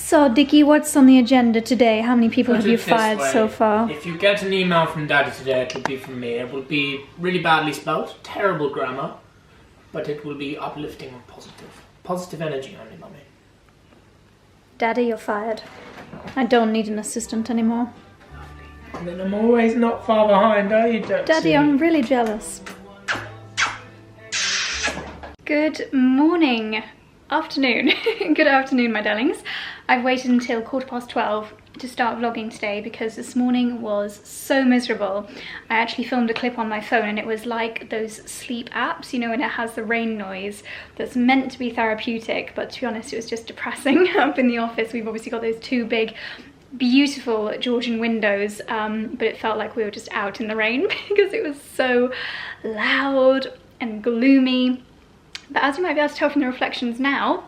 So, Dickie, what's on the agenda today? How many people have you fired so far? If you get an email from Daddy today, it will be from me. It will be really badly spelled, terrible grammar, but it will be uplifting and positive. Positive energy only, Mummy. Daddy, you're fired. I don't need an assistant anymore. And then I'm always not far behind, are you, Dexy? Daddy, I'm really jealous. Good morning. Afternoon. Good afternoon, my darlings. I've waited until 12:15 to start vlogging today because this morning was so miserable. I actually filmed a clip on my phone and it was like those sleep apps, you know, when it has the rain noise that's meant to be therapeutic, but to be honest, it was just depressing. Up in the office, we've obviously got those two big, beautiful Georgian windows, but it felt like we were just out in the rain because it was so loud and gloomy. But as you might be able to tell from the reflections now,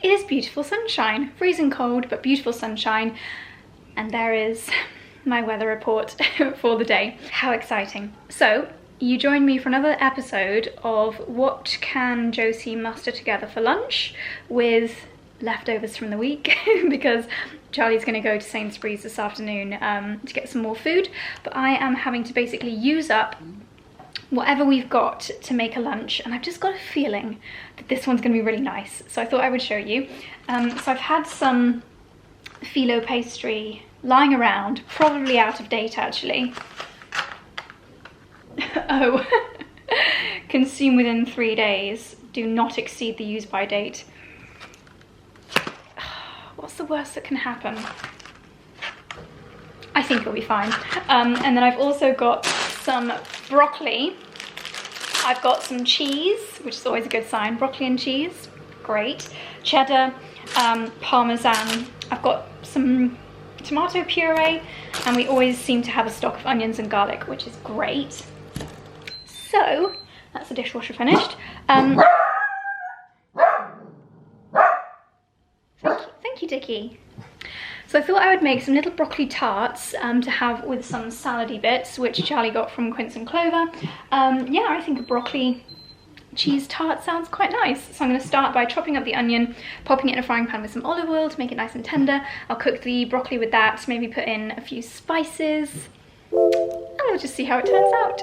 it is beautiful sunshine. Freezing cold, but beautiful sunshine. And there is my weather report for the day. How exciting. So, you join me for another episode of What Can Josie Muster Together for Lunch with leftovers from the week because Charlie's going to go to Sainsbury's this afternoon to get some more food. But I am having to basically use up whatever we've got to make a lunch, and I've just got a feeling that this one's going to be really nice, so I thought I would show you. So I've had some phyllo pastry lying around, probably out of date actually. Oh, consume within 3 days, do not exceed the use by date. What's the worst that can happen? I think it'll be fine. And then I've also got some broccoli. I've got some cheese, which is always a good sign. Broccoli and cheese, great. Cheddar, parmesan. I've got some tomato puree, and we always seem to have a stock of onions and garlic, which is great. So, that's the dishwasher finished. Thank you, Dickie. So I thought I would make some little broccoli tarts to have with some salady bits, which Charlie got from Quince and Clover. Yeah, I think a broccoli cheese tart sounds quite nice. So I'm going to start by chopping up the onion, popping it in a frying pan with some olive oil to make it nice and tender. I'll cook the broccoli with that, maybe put in a few spices, and we'll just see how it turns out.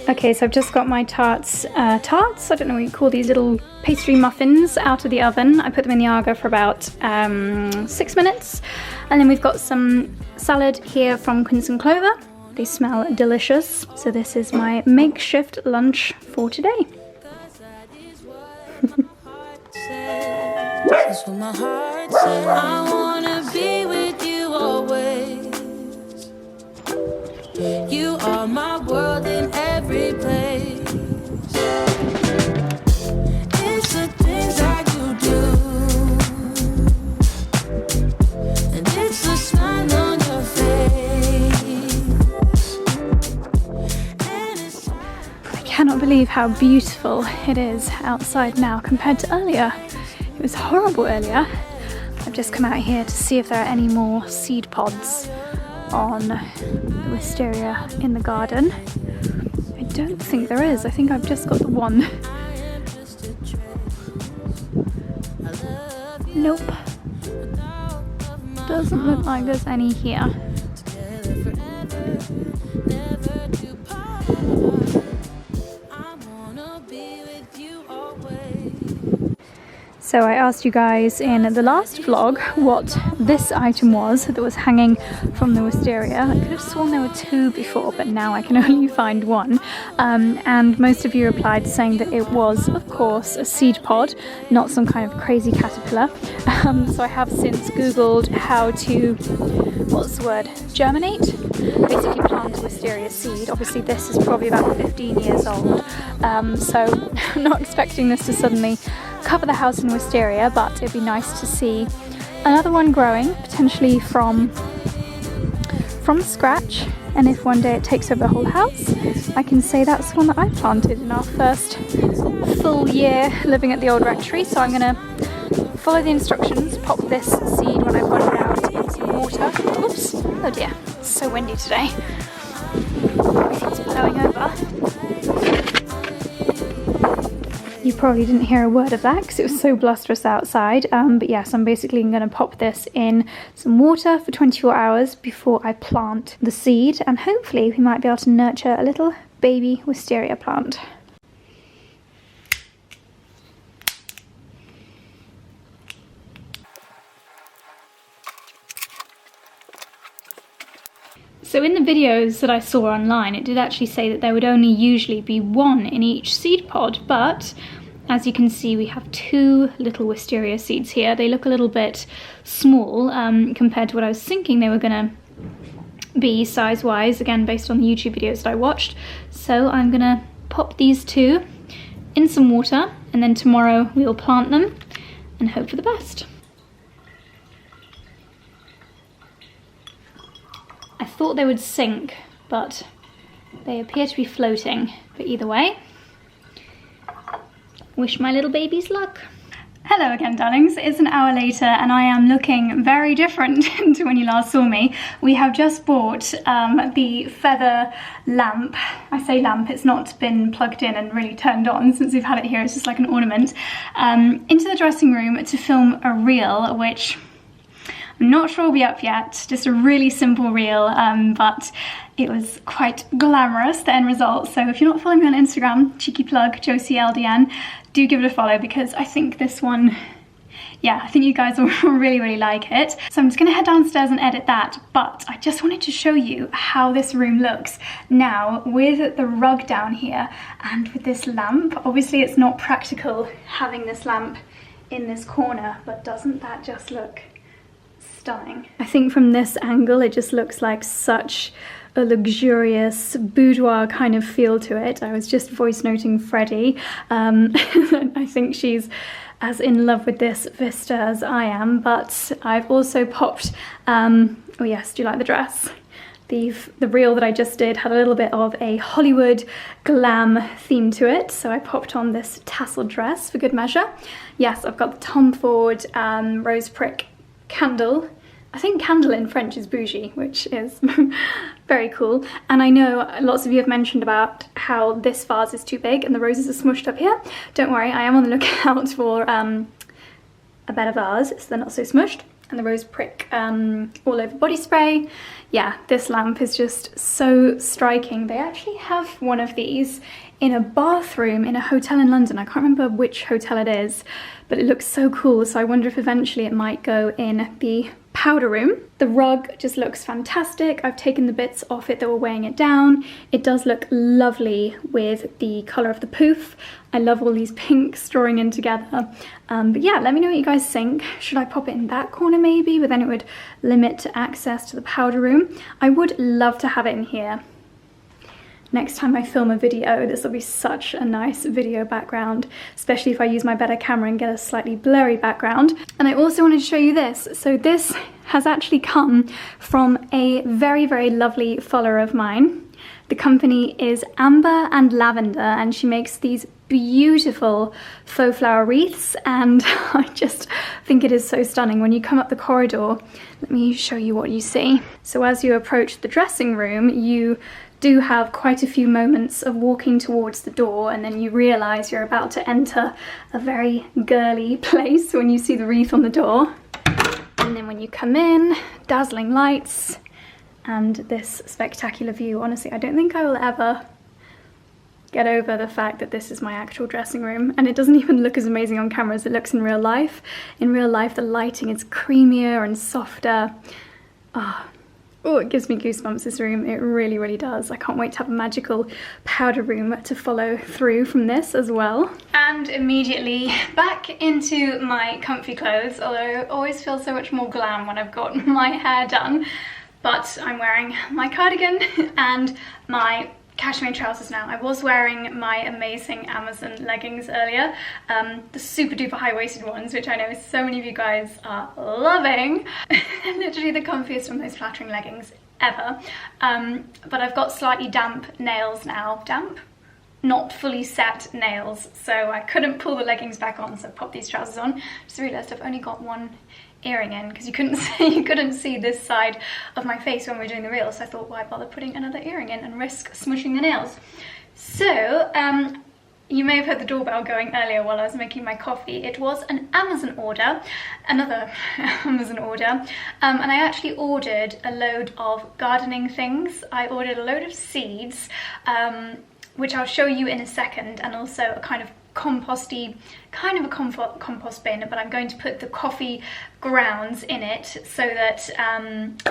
Okay, so I've just got my tarts, I don't know what you call these little pastry muffins, out of the oven. I put them in the Aga for about 6 minutes. And then we've got some salad here from Quince and Clover. They smell delicious. So this is my makeshift lunch for today. That's what my heart said. I wanna be with you always. You are my world in every place. It's the things that you do, and it's the smile on your face. I cannot believe how beautiful it is outside now compared to earlier. It was horrible earlier. I've just come out here to see if there are any more seed pods on the wisteria in the garden. I don't think there is. I think I've just got the one. Nope. Doesn't look like there's any here. So I asked you guys in the last vlog what this item was that was hanging from the wisteria. I could have sworn there were two before, but now I can only find one. And most of you replied saying that it was, of course, a seed pod, not some kind of crazy caterpillar. So I have since Googled how to, what's the word, germinate? Basically plant wisteria seed. Obviously this is probably about 15 years old, so I'm not expecting this to suddenly cover the house in wisteria, but it'd be nice to see another one growing, potentially from scratch. And if one day it takes over the whole house, I can say that's one that I planted in our first full year living at the old rectory. So I'm gonna follow the instructions, pop this seed when I put it out in some water. Oops, oh dear, it's so windy today. Everything's blowing over. You probably didn't hear a word of that because it was so blusterous outside, but yes, I'm basically going to pop this in some water for 24 hours before I plant the seed, and hopefully we might be able to nurture a little baby wisteria plant. So in the videos that I saw online, it did actually say that there would only usually be one in each seed pod, but as you can see, we have 2 little wisteria seeds here. They look a little bit small compared to what I was thinking they were gonna be size-wise, again, based on the YouTube videos that I watched. So I'm gonna pop these 2 in some water, and then tomorrow we'll plant them and hope for the best. I thought they would sink, but they appear to be floating. But either way, wish my little babies luck. Hello again, darlings. It's an hour later and I am looking very different to when you last saw me. We have just bought the feather lamp. I say lamp, it's not been plugged in and really turned on since we've had it here. It's just like an ornament. Into the dressing room to film a reel, which I'm not sure will be up yet. Just a really simple reel, but it was quite glamorous, the end result. So if you're not following me on Instagram, cheeky plug, JosieLDN, do give it a follow because I think this one, yeah, I think you guys will really, really like it. So I'm just gonna head downstairs and edit that, but I just wanted to show you how this room looks now with the rug down here and with this lamp. Obviously it's not practical having this lamp in this corner, but doesn't that just look stunning? I think from this angle it just looks like such a luxurious boudoir kind of feel to it. I was just voice noting Freddie. I think she's as in love with this vista as I am, but I've also popped, oh yes, do you like the dress? The reel that I just did had a little bit of a Hollywood glam theme to it, so I popped on this tasseled dress for good measure. Yes, I've got the Tom Ford rose prick candle. I think candle in French is bougie, which is very cool. And I know lots of you have mentioned about how this vase is too big and the roses are smushed up here. Don't worry, I am on the lookout for a better vase so they're not so smushed. And the rose prick all over body spray. Yeah, this lamp is just so striking. They actually have one of these in a bathroom in a hotel in London. I can't remember which hotel it is, but it looks so cool. So I wonder if eventually it might go in the powder room. The rug just looks fantastic. I've taken the bits off it that were weighing it down. It does look lovely with the colour of the poof. I love all these pinks drawing in together. But yeah, let me know what you guys think. Should I pop it in that corner maybe? But then it would limit access to the powder room. I would love to have it in here. Next time I film a video, this will be such a nice video background, especially if I use my better camera and get a slightly blurry background. And I also wanted to show you this. So this has actually come from a very, very lovely follower of mine. The company is Amber and Lavender, and she makes these beautiful faux flower wreaths, and I just think it is so stunning. When you come up the corridor, let me show you what you see. So as you approach the dressing room, you do have quite a few moments of walking towards the door, and then you realise you're about to enter a very girly place when you see the wreath on the door. And then when you come in, dazzling lights and this spectacular view. Honestly, I don't think I will ever get over the fact that this is my actual dressing room, and it doesn't even look as amazing on camera as it looks in real life. In real life, the lighting is creamier and softer. Oh, it gives me goosebumps, this room. It really, really does. I can't wait to have a magical powder room to follow through from this as well. And immediately back into my comfy clothes, although it always feels so much more glam when I've got my hair done. but I'm wearing my cardigan and my cashmere trousers now. I was wearing my amazing Amazon leggings earlier, the super duper high-waisted ones, which I know so many of you guys are loving. Literally the comfiest and most flattering leggings ever. But I've got slightly damp nails now. Damp? Not fully set nails, so I couldn't pull the leggings back on, so I popped these trousers on. Just realised I've only got one earring in because you couldn't see this side of my face when we were doing the reel, so I thought, why bother putting another earring in and risk smushing the nails? So you may have heard the doorbell going earlier while I was making my coffee. It was an Amazon order, another Amazon order, and I actually ordered a load of gardening things. I ordered a load of seeds, which I'll show you in a second, and also a kind of composty, kind of a compost bin, but I'm going to put the coffee grounds in it so that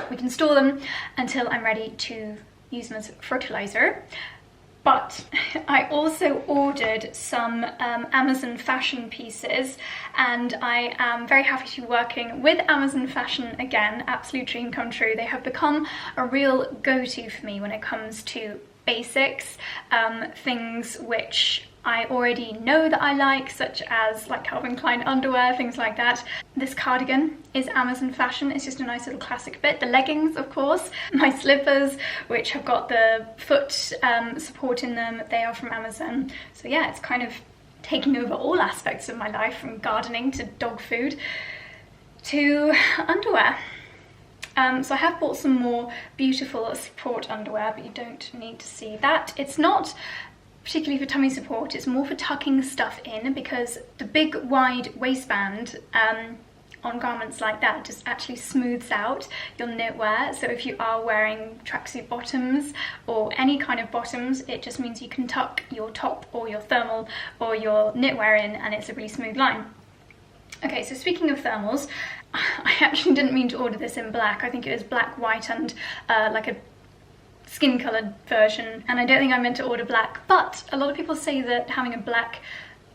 we can store them until I'm ready to use them as fertilizer. But I also ordered some Amazon fashion pieces, and I am very happy to be working with Amazon fashion again. Absolute dream come true. They have become a real go-to for me when it comes to basics, things which I already know that I like, such as like Calvin Klein underwear, things like that. This cardigan is Amazon fashion. It's just a nice little classic bit. The leggings, of course. My slippers, which have got the foot support in them, they are from Amazon. So yeah, it's kind of taking over all aspects of my life, from gardening to dog food to underwear. So I have bought some more beautiful support underwear, but you don't need to see that. It's not particularly for tummy support, it's more for tucking stuff in, because the big wide waistband on garments like that just actually smooths out your knitwear. So if you are wearing tracksuit bottoms or any kind of bottoms, it just means you can tuck your top or your thermal or your knitwear in, and it's a really smooth line. Okay, so speaking of thermals, I actually didn't mean to order this in black. I think it was black, white, and like a skin coloured version, and I don't think I meant to order black, but a lot of people say that having a black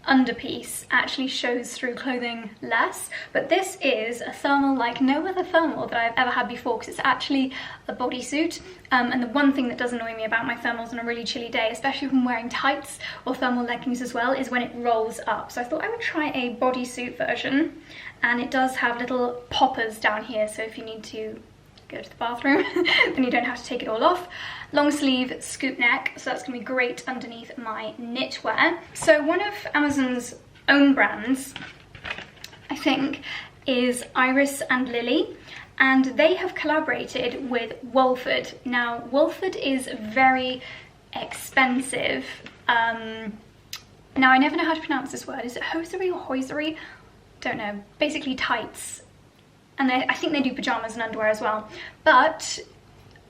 underpiece actually shows through clothing less. But this is a thermal like no other thermal that I've ever had before, because it's actually a bodysuit, and the one thing that does annoy me about my thermals on a really chilly day, especially when wearing tights or thermal leggings as well, is when it rolls up. So I thought I would try a bodysuit version, and it does have little poppers down here, so if you need to go to the bathroom then you don't have to take it all off. Long sleeve, scoop neck, so that's gonna be great underneath my knitwear. So one of Amazon's own brands, I think, is Iris and Lily, and they have collaborated with Wolford. Now Wolford is very expensive. Now I never know how to pronounce this word. Is it hosiery or hoisery? Don't know. Basically tights. And I think they do pajamas and underwear as well. But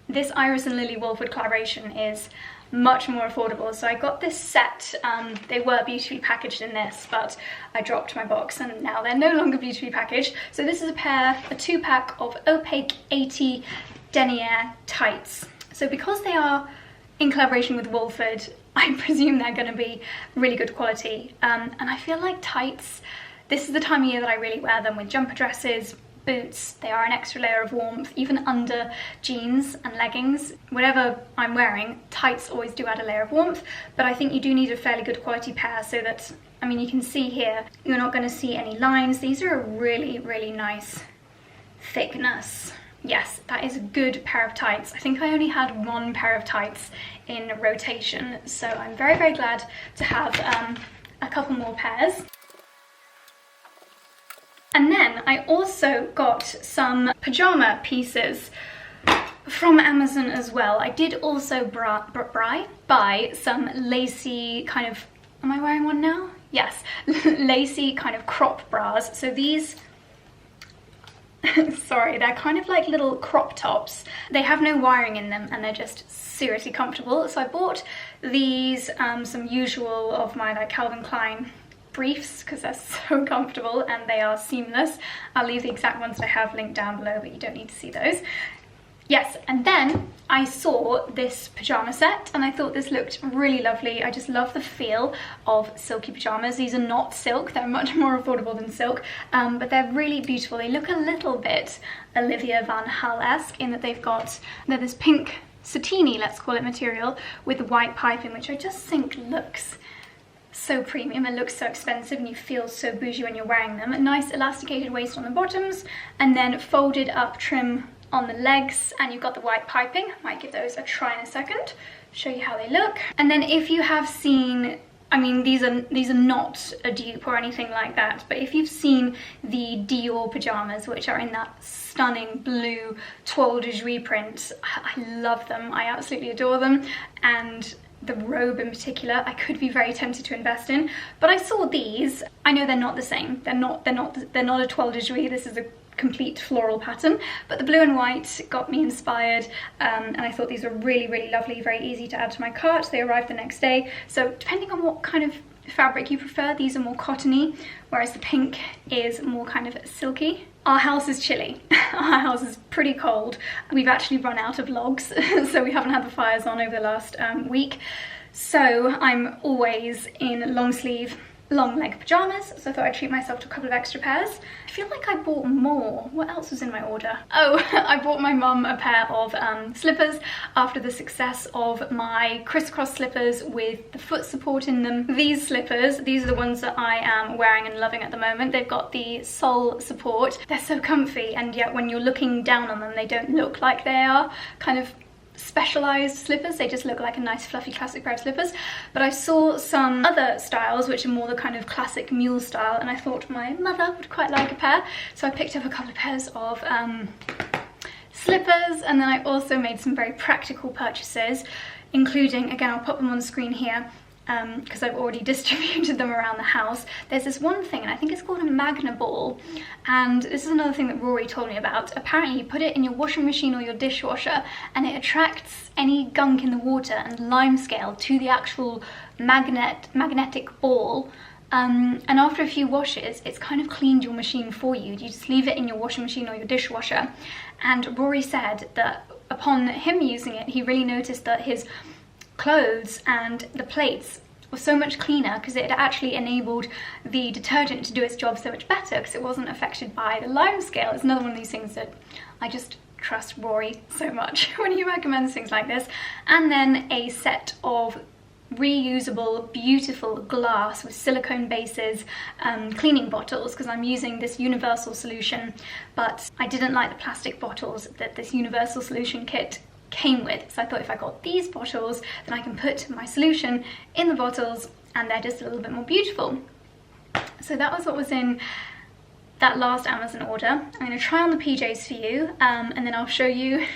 this Iris and Lily Wolford collaboration is much more affordable. So I got this set. They were beautifully packaged in this, but I dropped my box and now they're no longer beautifully packaged. So this is a two-pack of opaque 80 denier tights. So because they are in collaboration with Wolford, I presume they're going to be really good quality. And I feel like tights, this is the time of year that I really wear them with jumper dresses, boots. They are an extra layer of warmth, even under jeans and leggings. Whatever I'm wearing, tights always do add a layer of warmth, but I think you do need a fairly good quality pair so that, I mean, you can see here, you're not going to see any lines. These are a really, really nice thickness. Yes, that is a good pair of tights. I think I only had one pair of tights in rotation, so I'm very, very glad to have a couple more pairs. And then I also got some pajama pieces from Amazon as well. I did also buy some lacy kind of, am I wearing one now? Yes, lacy kind of crop bras. So these, sorry, they're kind of like little crop tops. They have no wiring in them and they're just seriously comfortable. So I bought these, some usual of my like Calvin Klein briefs, because they're so comfortable and they are seamless. I'll leave the exact ones that I have linked down below, but you don't need to see those. Yes, and then I saw this pajama set and I thought this looked really lovely. I just love the feel of Silky pajamas. These are not silk, they're much more affordable than silk, but they're really beautiful. They look a little bit Olivia Van Hal-esque in that they're this pink satiny, let's call it, material with white piping, which I just think looks so premium. It looks so expensive and you feel so bougie when you're wearing them. A nice elasticated waist on the bottoms and then folded up trim on the legs, and you've got the white piping. Might give those a try in a second, show you how they look. And then if you have seen, I mean, these are not a dupe or anything like that, but if you've seen the Dior pajamas, which are in that stunning blue toile de joie print, I love them. I absolutely adore them. And the robe in particular, I could be very tempted to invest in, but I saw these. I know they're not the same. They're not a toile de joie. This is a complete floral pattern, but the blue and white got me inspired, and I thought these were really, really lovely, very easy to add to my cart. They arrived the next day, so depending on what kind of fabric you prefer, these are more cottony, whereas the pink is more kind of silky. Our house is chilly. Our house is pretty cold. We've actually run out of logs, so we haven't had the fires on over the last week. So I'm always in long sleeve, long leg pajamas, so I thought I'd treat myself to a couple of extra pairs. I feel like I bought more. What else was in my order? Oh, I bought my mum a pair of slippers after the success of my crisscross slippers with the foot support in them. These slippers, these are the ones that I am wearing and loving at the moment. They've got the sole support. They're so comfy, and yet when you're looking down on them, they don't look like they are kind of specialized slippers. They just look like a nice fluffy classic pair of slippers. But I saw some other styles which are more the kind of classic mule style, and I thought my mother would quite like a pair, so I picked up a couple of pairs of slippers. And then I also made some very practical purchases, including, again, I'll pop them on the screen here because I've already distributed them around the house. There's this one thing, and I think it's called a Magna Ball, and this is another thing that Rory told me about. Apparently you put it in your washing machine or your dishwasher and it attracts any gunk in the water and limescale to the actual magnetic ball, and after a few washes it's kind of cleaned your machine for you. You just leave it in your washing machine or your dishwasher, and Rory said that upon him using it, he really noticed that his clothes and the plates were so much cleaner because it had actually enabled the detergent to do its job so much better because it wasn't affected by the lime scale. It's another one of these things that I just trust Rory so much when he recommends things like this. And then a set of reusable, beautiful glass with silicone bases cleaning bottles, because I'm using this universal solution, but I didn't like the plastic bottles that this universal solution kit came with. So I thought if I got these bottles, then I can put my solution in the bottles and they're just a little bit more beautiful. So that was what was in that last Amazon order. I'm going to try on the PJs for you, and then I'll show you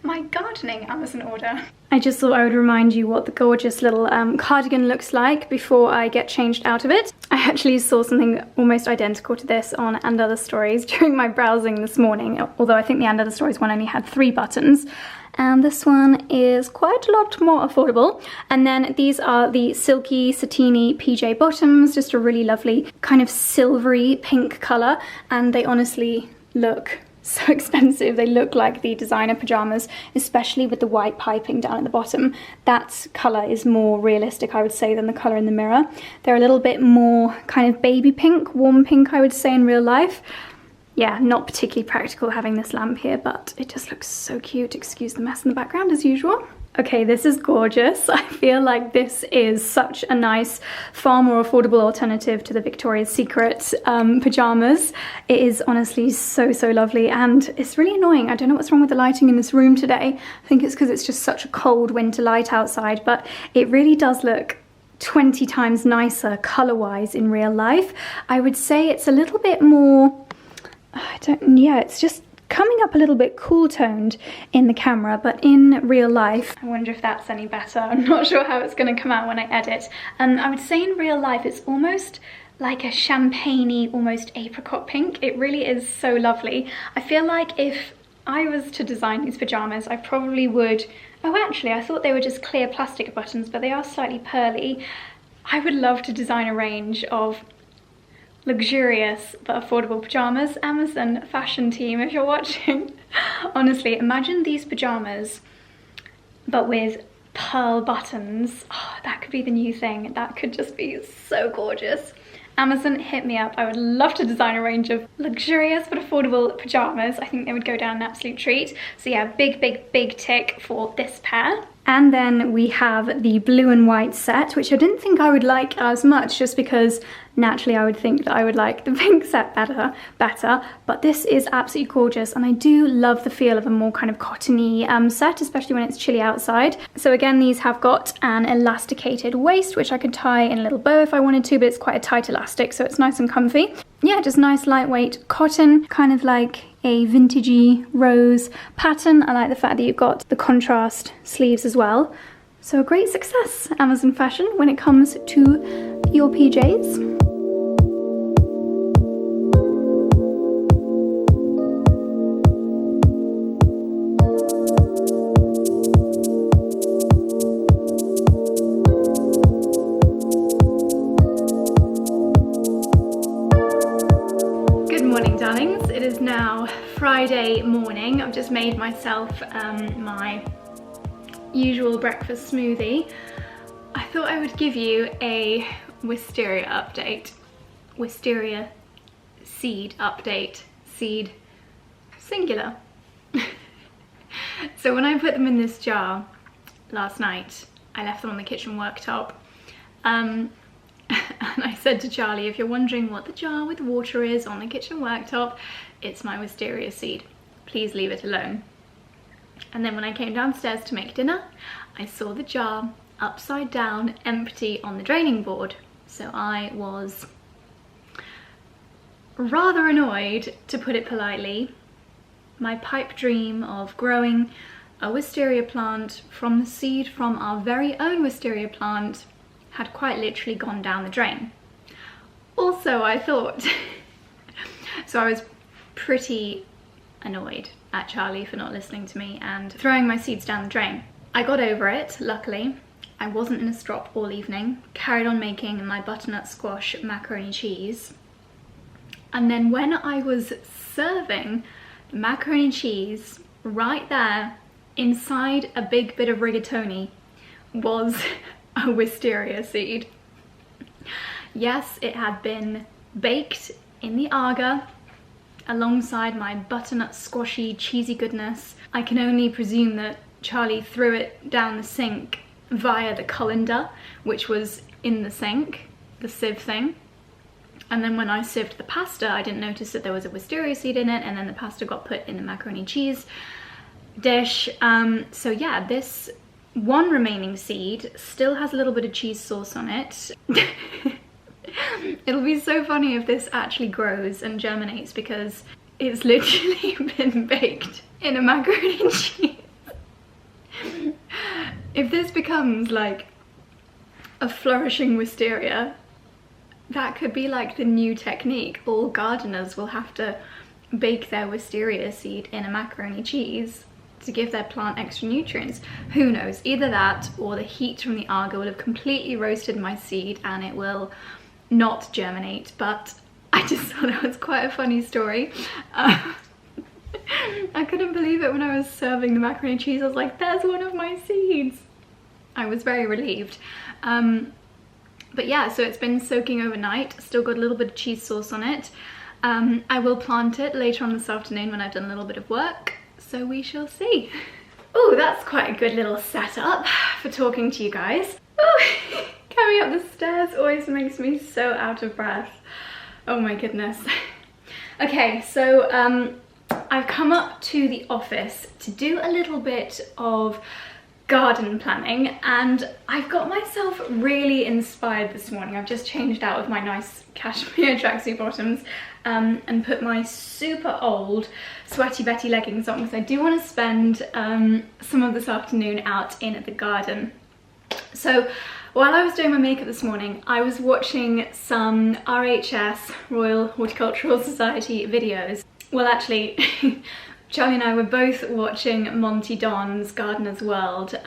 my gardening Amazon order. I just thought I would remind you what the gorgeous little cardigan looks like before I get changed out of it. I actually saw something almost identical to this on And Other Stories during my browsing this morning, although I think the And Other Stories one only had 3 buttons. And this one is quite a lot more affordable. And then these are the Silky Satiny PJ bottoms, just a really lovely kind of silvery pink colour, and they honestly look so expensive. They look like the designer pajamas, especially with the white piping down at the bottom. That colour is more realistic, I would say, than the colour in the mirror. They're a little bit more kind of baby pink, warm pink, I would say, in real life. Yeah, not particularly practical having this lamp here, but it just looks so cute. Excuse the mess in the background as usual. Okay, this is gorgeous. I feel like this is such a nice, far more affordable alternative to the Victoria's Secret pajamas. It is honestly so, so lovely, and it's really annoying. I don't know what's wrong with the lighting in this room today. I think it's because it's just such a cold winter light outside, but it really does look 20 times nicer colour-wise in real life. I would say it's a little bit more, it's just coming up a little bit cool toned in the camera, but in real life, I wonder if that's any better. I'm not sure how it's going to come out when I edit. I would say in real life it's almost like a champagne-y, almost apricot pink. It really is so lovely. I feel like if I was to design these pajamas, I probably would, oh actually I thought they were just clear plastic buttons, but they are slightly pearly. I would love to design a range of luxurious but affordable pajamas. Amazon fashion team, if you're watching. Honestly, imagine these pajamas but with pearl buttons. Oh, that could be the new thing. That could just be so gorgeous. Amazon, hit me up. I would love to design a range of luxurious but affordable pajamas. I think they would go down an absolute treat. So yeah, big tick for this pair. And then we have the blue and white set, which I didn't think I would like as much, just because naturally I would think that I would like the pink set better, but this is absolutely gorgeous, and I do love the feel of a more kind of cottony set, especially when it's chilly outside. So again, these have got an elasticated waist, which I could tie in a little bow if I wanted to, but it's quite a tight elastic, so it's nice and comfy. Yeah, just nice lightweight cotton, kind of like a vintagey rose pattern. I like the fact that you've got the contrast sleeves as well. So a great success, Amazon fashion, when it comes to your PJs. It is now Friday morning. I've just made myself my usual breakfast smoothie. I thought I would give you a wisteria update. Wisteria seed update. Seed singular. So when I put them in this jar last night, I left them on the kitchen worktop. And I said to Charlie, if you're wondering what the jar with water is on the kitchen worktop, it's my wisteria seed. Please leave it alone. And then when I came downstairs to make dinner, I saw the jar upside down, empty on the draining board. So I was rather annoyed, to put it politely. My pipe dream of growing a wisteria plant from the seed from our very own wisteria plant had quite literally gone down the drain. Also, I thought, so I was pretty annoyed at Charlie for not listening to me and throwing my seeds down the drain. I got over it, luckily. I wasn't in a strop all evening, carried on making my butternut squash macaroni cheese. And then when I was serving the macaroni cheese, right there, inside a big bit of rigatoni, was a wisteria seed. Yes, it had been baked in the agar alongside my butternut squashy cheesy goodness. I can only presume that Charlie threw it down the sink via the colander, which was in the sink, the sieve thing. And then when I sieved the pasta, I didn't notice that there was a wisteria seed in it, and then the pasta got put in the macaroni cheese dish. So yeah, this one remaining seed still has a little bit of cheese sauce on it. It'll be so funny if this actually grows and germinates, because it's literally been baked in a macaroni cheese. If this becomes like a flourishing wisteria, that could be like the new technique. All gardeners will have to bake their wisteria seed in a macaroni cheese to give their plant extra nutrients. Who knows? Either that or the heat from the agar will have completely roasted my seed and it will not germinate. But I just thought that was quite a funny story. I couldn't believe it when I was serving the macaroni cheese. I was like, there's one of my seeds. I was very relieved. But yeah, so it's been soaking overnight. Still got a little bit of cheese sauce on it. I will plant it later on this afternoon when I've done a little bit of work. So we shall see. Oh, that's quite a good little setup for talking to you guys. Oh, coming up the stairs always makes me so out of breath. Oh my goodness. Okay, so I've come up to the office to do a little bit of garden planning, and I've got myself really inspired this morning. I've just changed out of my nice cashmere tracksuit bottoms and put my super old Sweaty Betty leggings on, because I do want to spend some of this afternoon out in the garden. So while I was doing my makeup this morning, I was watching some RHS, Royal Horticultural Society videos. Well, actually, Charlie and I were both watching Monty Don's Gardener's World.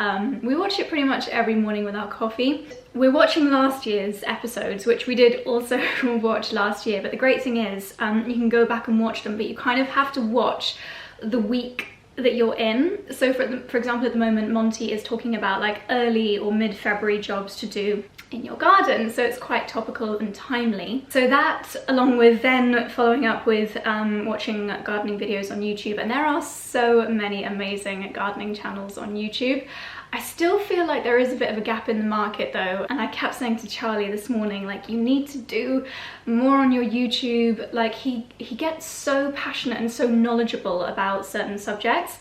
We watch it pretty much every morning with our coffee. We're watching last year's episodes, which we did also watch last year, but the great thing is you can go back and watch them, but you kind of have to watch the week that you're in. So for example, at the moment, Monty is talking about like early or mid-February jobs to do in your garden, so it's quite topical and timely. So that, along with then following up with watching gardening videos on YouTube, and there are so many amazing gardening channels on YouTube. I still feel like there is a bit of a gap in the market though, and I kept saying to Charlie this morning, like, you need to do more on your YouTube. Like, he gets so passionate and so knowledgeable about certain subjects,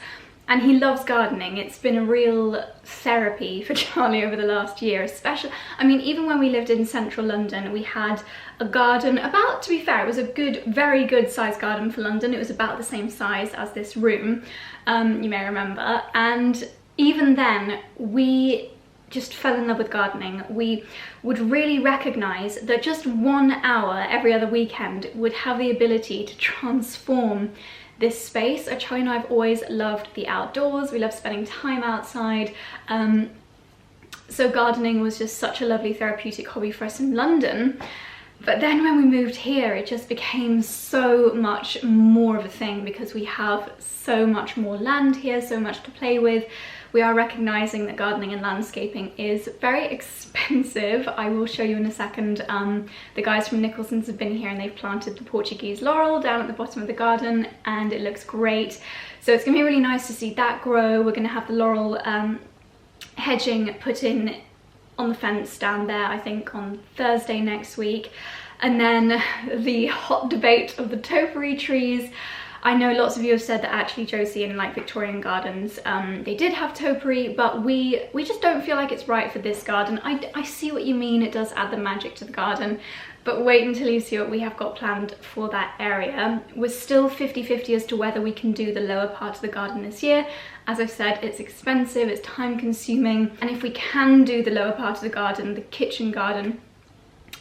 and he loves gardening. It's been a real therapy for Charlie over the last year, especially, I mean, even when we lived in central London, we had a garden about, to be fair, it was a good, very good sized garden for London. It was about the same size as this room, you may remember, and even then, we just fell in love with gardening. We would really recognise that just 1 hour every other weekend would have the ability to transform this space. Charlie and I have always loved the outdoors. We love spending time outside. So gardening was just such a lovely therapeutic hobby for us in London. But then when we moved here, it just became so much more of a thing because we have so much more land here, so much to play with. We are recognising that gardening and landscaping is very expensive. I will show you in a second. The guys from Nicholson's have been here and they've planted the Portuguese laurel down at the bottom of the garden, and it looks great. So it's going to be really nice to see that grow. We're going to have the laurel hedging put in on the fence down there, I think on Thursday next week. And then the hot debate of the topiary trees. I know lots of you have said that actually Josie in like Victorian gardens, they did have topiary, but we just don't feel like it's right for this garden. I see what you mean, it does add the magic to the garden, but wait until you see what we have got planned for that area. We're still 50-50 as to whether we can do the lower part of the garden this year. As I've said, it's expensive, it's time consuming, and if we can do the lower part of the garden, the kitchen garden,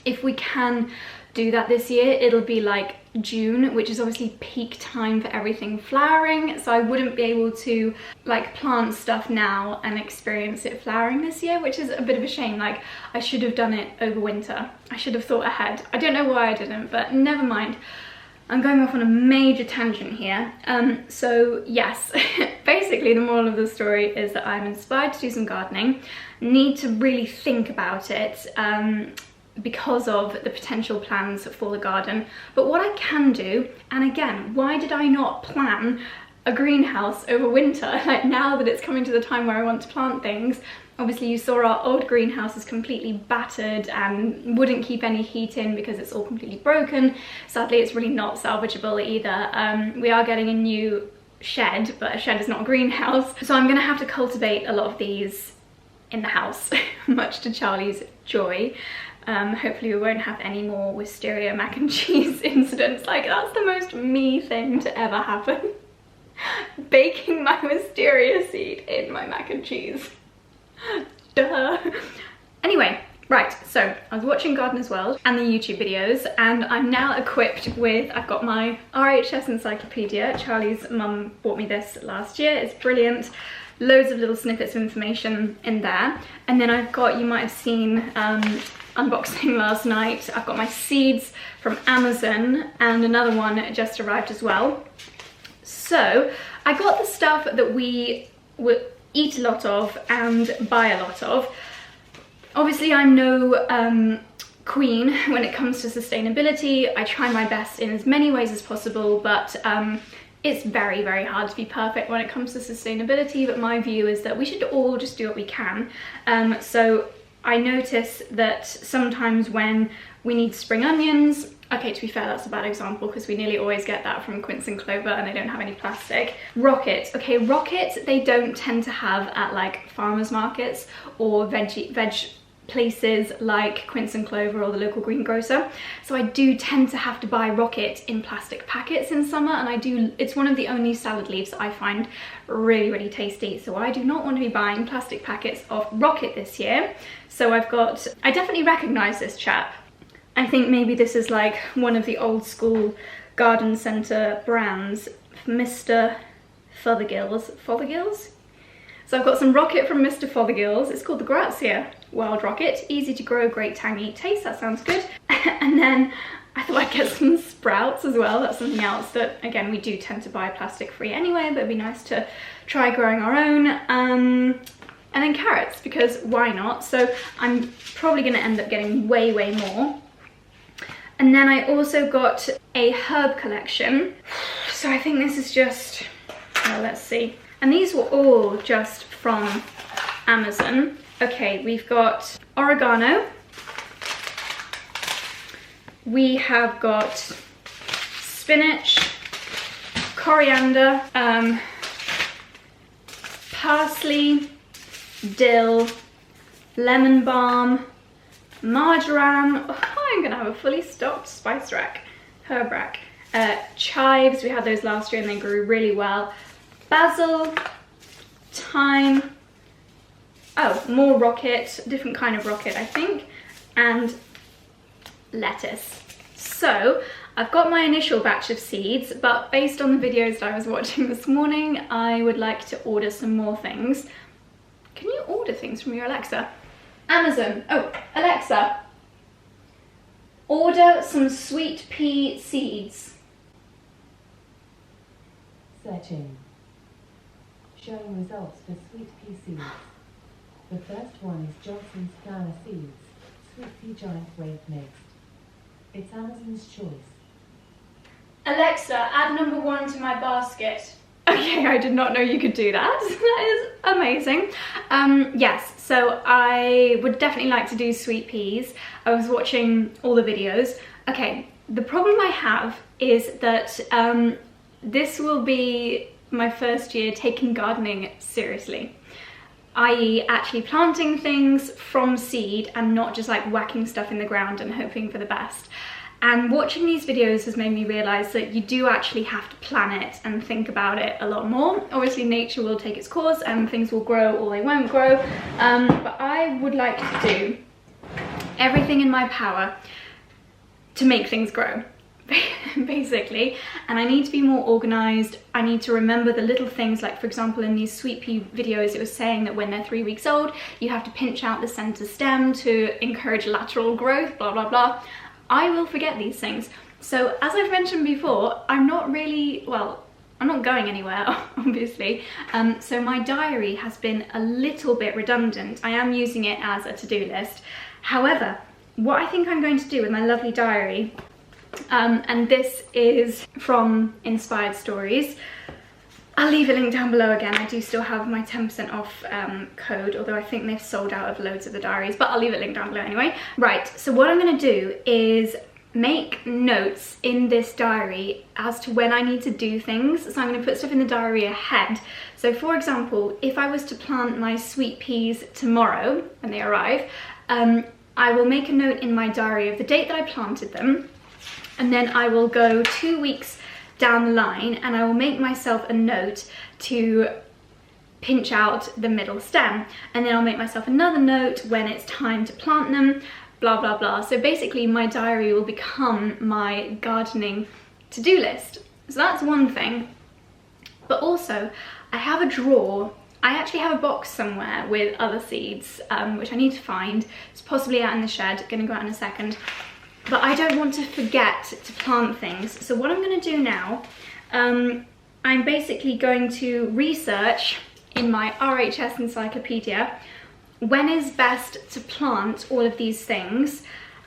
if we can do that this year, it'll be like June, which is obviously peak time for everything flowering, so I wouldn't be able to like plant stuff now and experience it flowering this year, which is a bit of a shame. Like, I should have done it over winter. I should have thought ahead. I don't know why I didn't, but never mind. I'm going off on a major tangent here. So yes, basically the moral of the story is that I'm inspired to do some gardening, need to really think about it, because of the potential plans for the garden. But what I can do, and again, why did I not plan a greenhouse over winter? Like, now that it's coming to the time where I want to plant things, obviously you saw our old greenhouse is completely battered and wouldn't keep any heat in because it's all completely broken. Sadly, it's really not salvageable either. We are getting a new shed, but a shed is not a greenhouse. So I'm gonna have to cultivate a lot of these in the house, much to Charlie's joy. Hopefully we won't have any more wisteria mac and cheese incidents. Like, that's the most me thing to ever happen. Baking my wisteria seed in my mac and cheese. Duh. Anyway, right, so I was watching Gardener's World and the YouTube videos, and I'm now equipped with, I've got my RHS encyclopedia. Charlie's mum bought me this last year. It's brilliant. Loads of little snippets of information in there. And then I've got, you might have seen, unboxing last night, I've got my seeds from Amazon, and another one just arrived as well. So I got the stuff that we eat a lot of and buy a lot of. Obviously I'm no queen when it comes to sustainability. I try my best in as many ways as possible, but it's very, very hard to be perfect when it comes to sustainability. But my view is that we should all just do what we can. So I notice that sometimes when we need spring onions, okay, to be fair, that's a bad example because we nearly always get that from Quince and Clover and they don't have any plastic. Rocket, okay, rocket they don't tend to have at like farmers markets or veg places like Quince and Clover or the local greengrocer. So I do tend to have to buy rocket in plastic packets in summer, and it's one of the only salad leaves that I find really, really tasty. So I do not want to be buying plastic packets of rocket this year. So I definitely recognize this chap. I think maybe this is like one of the old school garden centre brands, Mr. Fothergill's. So I've got some rocket from Mr. Fothergill's. It's called the Grazia Wild Rocket. Easy to grow, great tangy taste. That sounds good. And then I thought I'd get some sprouts as well. That's something else that, again, we do tend to buy plastic free anyway, but it'd be nice to try growing our own. And then carrots, because why not? So I'm probably going to end up getting way more. And then I also got a herb collection. So I think this is just, well, let's see. And these were all just from Amazon. Okay, we've got oregano. We have got spinach, coriander, parsley, dill, lemon balm, marjoram. Oh, I'm gonna have a fully stocked spice rack, herb rack. Chives, we had those last year and they grew really well. Basil, thyme, oh, more rocket, different kind of rocket I think, and lettuce. So I've got my initial batch of seeds, but based on the videos that I was watching this morning, I would like to order some more things. Can you order things from your Alexa? Amazon. Oh, Alexa, order some sweet pea seeds. Searching. Showing results for sweet pea seeds. The first one is Johnson's flower seeds, sweet pea giant weight mixed. It's Amazon's choice. Alexa, add number 1 to my basket. Okay, I did not know you could do that. That is amazing. Yes, so I would definitely like to do sweet peas. I was watching all the videos. Okay, the problem I have is that this will be my first year taking gardening seriously, i.e. actually planting things from seed and not just like whacking stuff in the ground and hoping for the best. And watching these videos has made me realise that you do actually have to plan it and think about it a lot more. Obviously nature will take its course and things will grow or they won't grow, but I would like to do everything in my power to make things grow, basically. And I need to be more organised. I need to remember the little things, like for example in these sweet pea videos it was saying that when they're 3 weeks old you have to pinch out the centre stem to encourage lateral growth, blah blah blah. I will forget these things. So as I've mentioned before, I'm not really, well, I'm not going anywhere, obviously. So my diary has been a little bit redundant. I am using it as a to-do list. However, what I think I'm going to do with my lovely diary, and this is from Inspired Stories. I'll leave a link down below again. I do still have my 10% off code, although I think they've sold out of loads of the diaries, but I'll leave a link down below anyway. Right, so what I'm gonna do is make notes in this diary as to when I need to do things. So I'm gonna put stuff in the diary ahead. So for example, if I was to plant my sweet peas tomorrow when they arrive, I will make a note in my diary of the date that I planted them, and then I will go 2 weeks down the line and I will make myself a note to pinch out the middle stem, and then I'll make myself another note when it's time to plant them, blah blah blah. So basically my diary will become my gardening to-do list. So that's one thing. But also I have a drawer, I actually have a box somewhere with other seeds, which I need to find. It's possibly out in the shed, gonna go out in a second. But I don't want to forget to plant things. So what I'm going to do now, I'm basically going to research in my RHS encyclopedia when is best to plant all of these things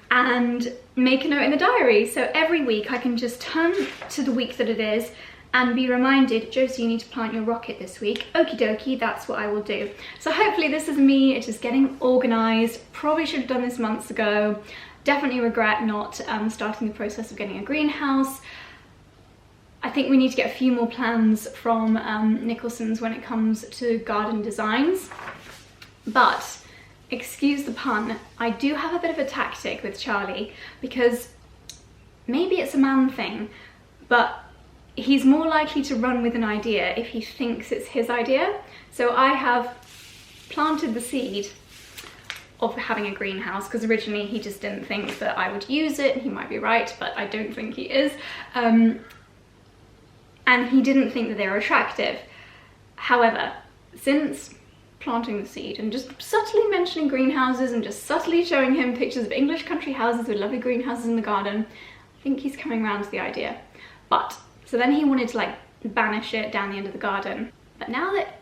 and make a note in the diary. So every week I can just turn to the week that it is and be reminded, Josie, you need to plant your rocket this week. Okie dokie, that's what I will do. So hopefully this is me just getting organised. Probably should have done this months ago. Definitely regret not starting the process of getting a greenhouse. I think we need to get a few more plans from Nicholson's when it comes to garden designs. But, excuse the pun, I do have a bit of a tactic with Charlie, because maybe it's a man thing, but he's more likely to run with an idea if he thinks it's his idea. So I have planted the seed of having a greenhouse, because originally he just didn't think that I would use it. He might be right, but I don't think he is. And he didn't think that they were attractive. However, since planting the seed and just subtly mentioning greenhouses and just subtly showing him pictures of English country houses with lovely greenhouses in the garden. I think he's coming around to the idea. But, so then he wanted to like banish it down the end of the garden. But now that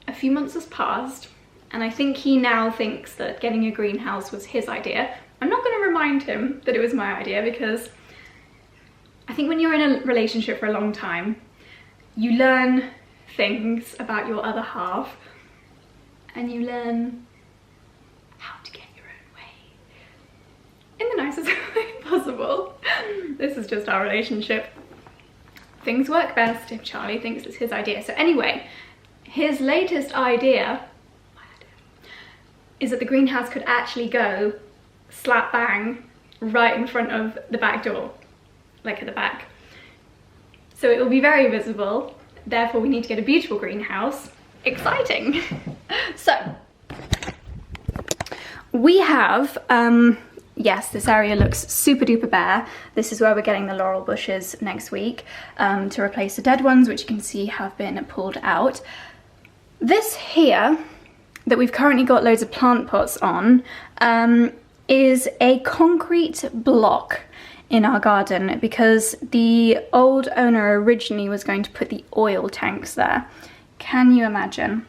a few months has passed, and I think he now thinks that getting a greenhouse was his idea, I'm not going to remind him that it was my idea, because I think when you're in a relationship for a long time, you learn things about your other half, and you learn how to get your own way in the nicest way possible. This is just our relationship. Things work best if Charlie thinks it's his idea. So anyway, his latest idea, is that the greenhouse could actually go slap bang right in front of the back door, like at the back. So it will be very visible, therefore we need to get a beautiful greenhouse. Exciting! So, we have, yes, this area looks super duper bare. This is where we're getting the laurel bushes next week to replace the dead ones, which you can see have been pulled out. This here, that we've currently got loads of plant pots on, is a concrete block in our garden because the old owner originally was going to put the oil tanks there. Can you imagine?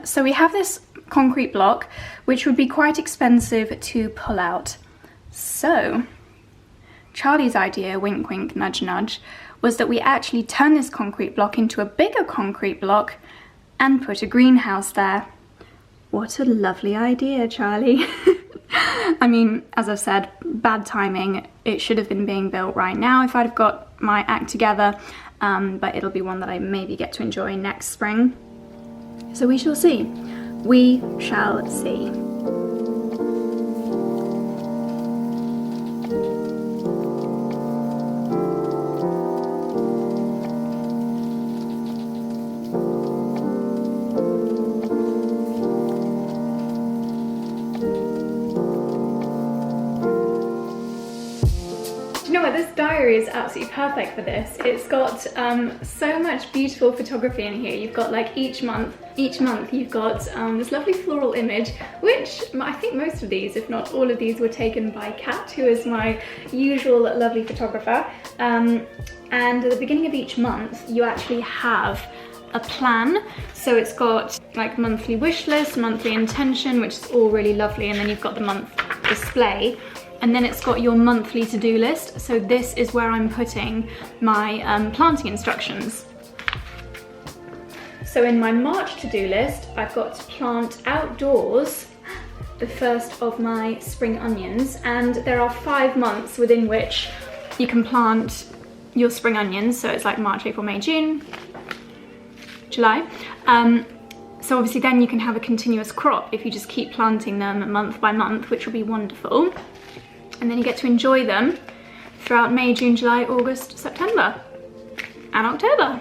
So we have this concrete block, which would be quite expensive to pull out. So Charlie's idea, wink wink nudge nudge, was that we actually turn this concrete block into a bigger concrete block and put a greenhouse there. What a lovely idea, Charlie. I mean, as I've said, bad timing. It should have been being built right now if I'd have got my act together, but it'll be one that I maybe get to enjoy next spring. So we shall see. We shall see. This diary is absolutely perfect for this. It's got so much beautiful photography in here. You've got like each month you've got this lovely floral image, which I think most of these, if not all of these, were taken by Kat, who is my usual lovely photographer. And at the beginning of each month you actually have a plan. So it's got like monthly wish list, monthly intention, which is all really lovely, and then you've got the month display. And then it's got your monthly to-do list. So this is where I'm putting my planting instructions. So in my March to-do list, I've got to plant outdoors the first of my spring onions. And there are 5 months within which you can plant your spring onions. So it's like March, April, May, June, July. So obviously then you can have a continuous crop if you just keep planting them month by month, which will be wonderful. And then you get to enjoy them throughout May, June, July, August, September, and October.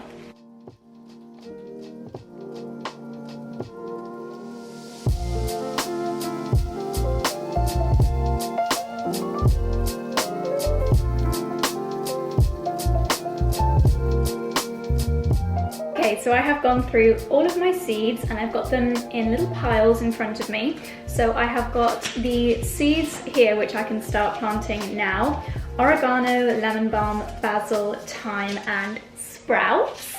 Okay, so I have gone through all of my seeds and I've got them in little piles in front of me. So I have got the seeds here, which I can start planting now. Oregano, lemon balm, basil, thyme, and sprouts.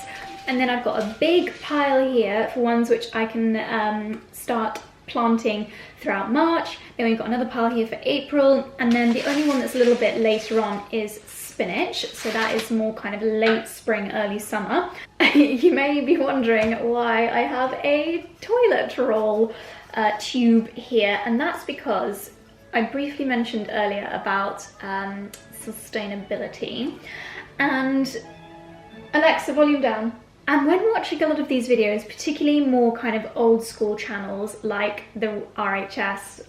And then I've got a big pile here for ones which I can start planting throughout March. Then we've got another pile here for April. And then the only one that's a little bit later on is spinach. So that is more kind of late spring, early summer. You may be wondering why I have a toilet roll tube here, and that's because I briefly mentioned earlier about sustainability. And Alexa, volume down. And when watching a lot of these videos, particularly more kind of old school channels like the RHS,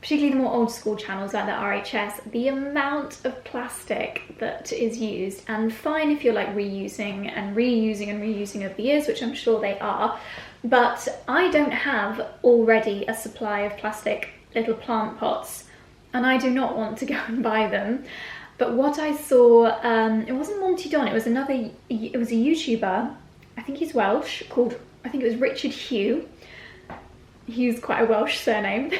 particularly the more old school channels like the RHS, the amount of plastic that is used, and fine if you're like reusing and reusing and reusing over the years, which I'm sure they are, but I don't have already a supply of plastic little plant pots, and I do not want to go and buy them. But what I saw, it wasn't Monty Don, it was a YouTuber, I think he's Welsh, called I think it was Richard Hugh. He's quite a Welsh surname.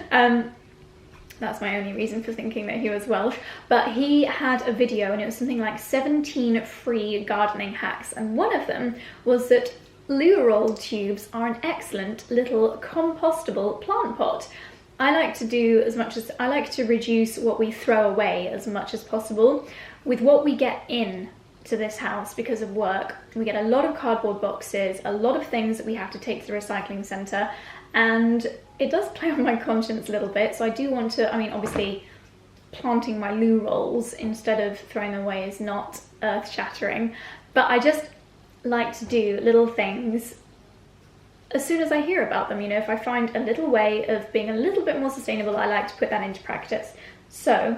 That's my only reason for thinking that he was Welsh. But he had a video and it was something like 17 free gardening hacks. And one of them was that loo roll tubes are an excellent little compostable plant pot. I like to reduce what we throw away as much as possible. With what we get in to this house because of work, we get a lot of cardboard boxes, a lot of things that we have to take to the recycling centre, and it does play on my conscience a little bit. So I do want to, I mean, obviously planting my loo rolls instead of throwing them away is not earth-shattering, but I just like to do little things as soon as I hear about them. You know, if I find a little way of being a little bit more sustainable, I like to put that into practice. So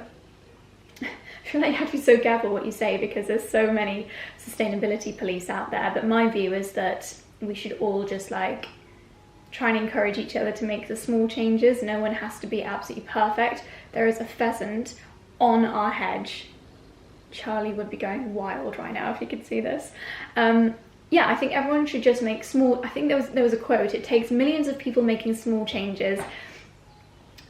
I feel like you have to be so careful what you say because there's so many sustainability police out there, but my view is that we should all just like try and encourage each other to make the small changes. No one has to be absolutely perfect. There is a pheasant on our hedge. Charlie would be going wild right now if he could see this. Yeah, I think everyone should just make small, I think there was a quote, it takes millions of people making small changes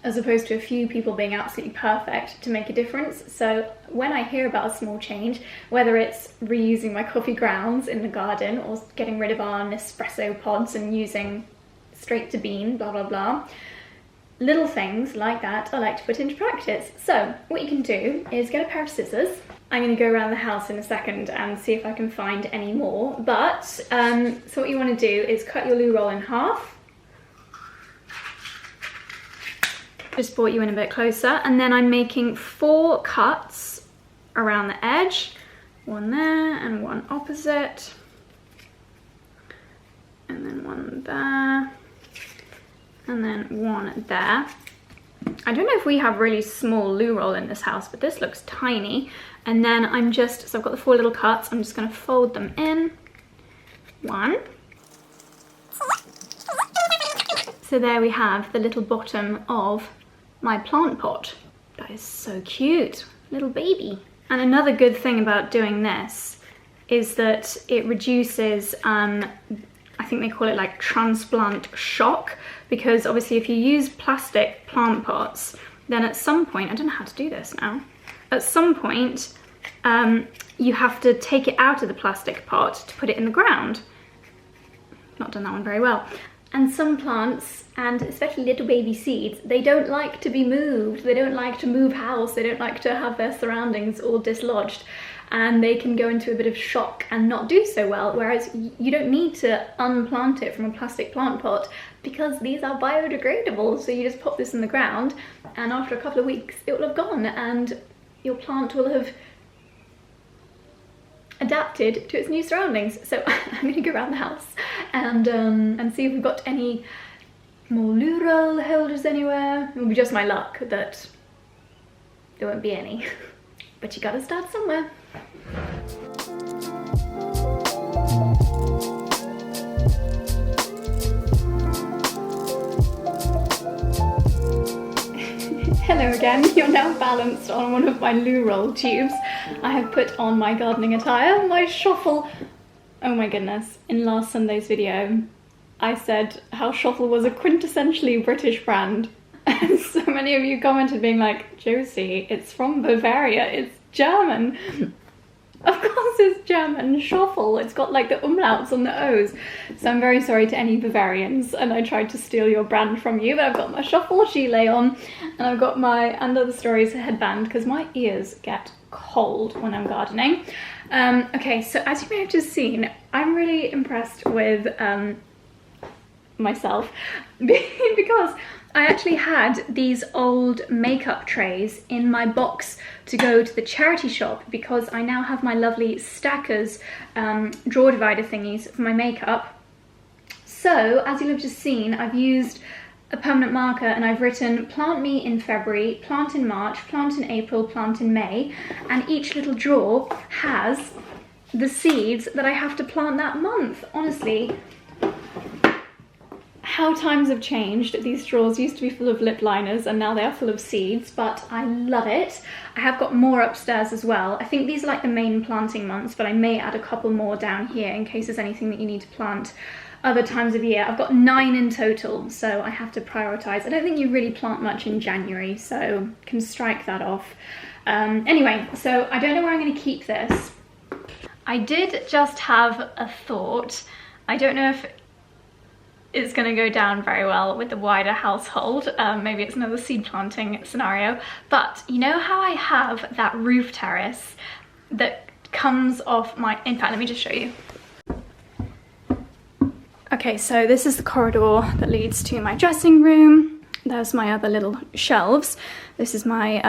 as opposed to a few people being absolutely perfect to make a difference. So when I hear about a small change, whether it's reusing my coffee grounds in the garden or getting rid of our Nespresso pods and using straight to bean, blah, blah, blah, little things like that I like to put into practice. So what you can do is get a pair of scissors. I'm going to go around the house in a second and see if I can find any more. But, so what you want to do is cut your loo roll in half. Just brought you in a bit closer, and then I'm making 4 cuts around the edge. One there and one opposite. And then one there. And then one there. I don't know if we have really small loo roll in this house, but this looks tiny. And then so I've got the 4 little cuts, I'm just going to fold them in. 1. So there we have the little bottom of my plant pot. That is so cute, little baby. And another good thing about doing this is that it reduces, I think they call it like transplant shock, because obviously if you use plastic plant pots, then at some point, I don't know how to do this now, at some point you have to take it out of the plastic pot to put it in the ground. Not done that one very well. And some plants, and especially little baby seeds, they don't like to be moved. They don't like to move house. They don't like to have their surroundings all dislodged. And they can go into a bit of shock and not do so well. Whereas you don't need to unplant it from a plastic plant pot because these are biodegradable. So you just pop this in the ground and after a couple of weeks, it will have gone and your plant will have adapted to its new surroundings. So I'm going to go around the house and see if we've got any more loo roll holders anywhere. It will be just my luck that there won't be any, but you gotta start somewhere. Hello again, you're now balanced on one of my loo roll tubes. I have put on my gardening attire, my shuffle. Oh my goodness, in last Sunday's video, I said how Shuffle was a quintessentially British brand. And so many of you commented being like, Josie, it's from Bavaria, it's German. Of course it's German, Shuffle. It's got like the umlauts on the O's. So I'm very sorry to any Bavarians and I tried to steal your brand from you, but I've got my Shuffle gilet on and I've got my Under the Stories headband because my ears get cold when I'm gardening. Okay, so as you may have just seen, I'm really impressed with myself because I actually had these old makeup trays in my box to go to the charity shop because I now have my lovely Stackers drawer divider thingies for my makeup. So as you'll have just seen, I've used a permanent marker and I've written plant me in February, plant in March, plant in April, plant in May, and each little drawer has the seeds that I have to plant that month. Honestly, how times have changed. These drawers used to be full of lip liners and now they are full of seeds, but I love it. I have got more upstairs as well. I think these are like the main planting months, but I may add a couple more down here in case there's anything that you need to plant other times of year. I've got 9 in total, so I have to prioritise. I don't think you really plant much in January, so can strike that off. Anyway, so I don't know where I'm going to keep this. I did just have a thought. I don't know if it's going to go down very well with the wider household. Maybe it's another seed planting scenario. But you know how I have that roof terrace that comes off my... In fact, let me just show you. Okay, so this is the corridor that leads to my dressing room. There's my other little shelves. This is my...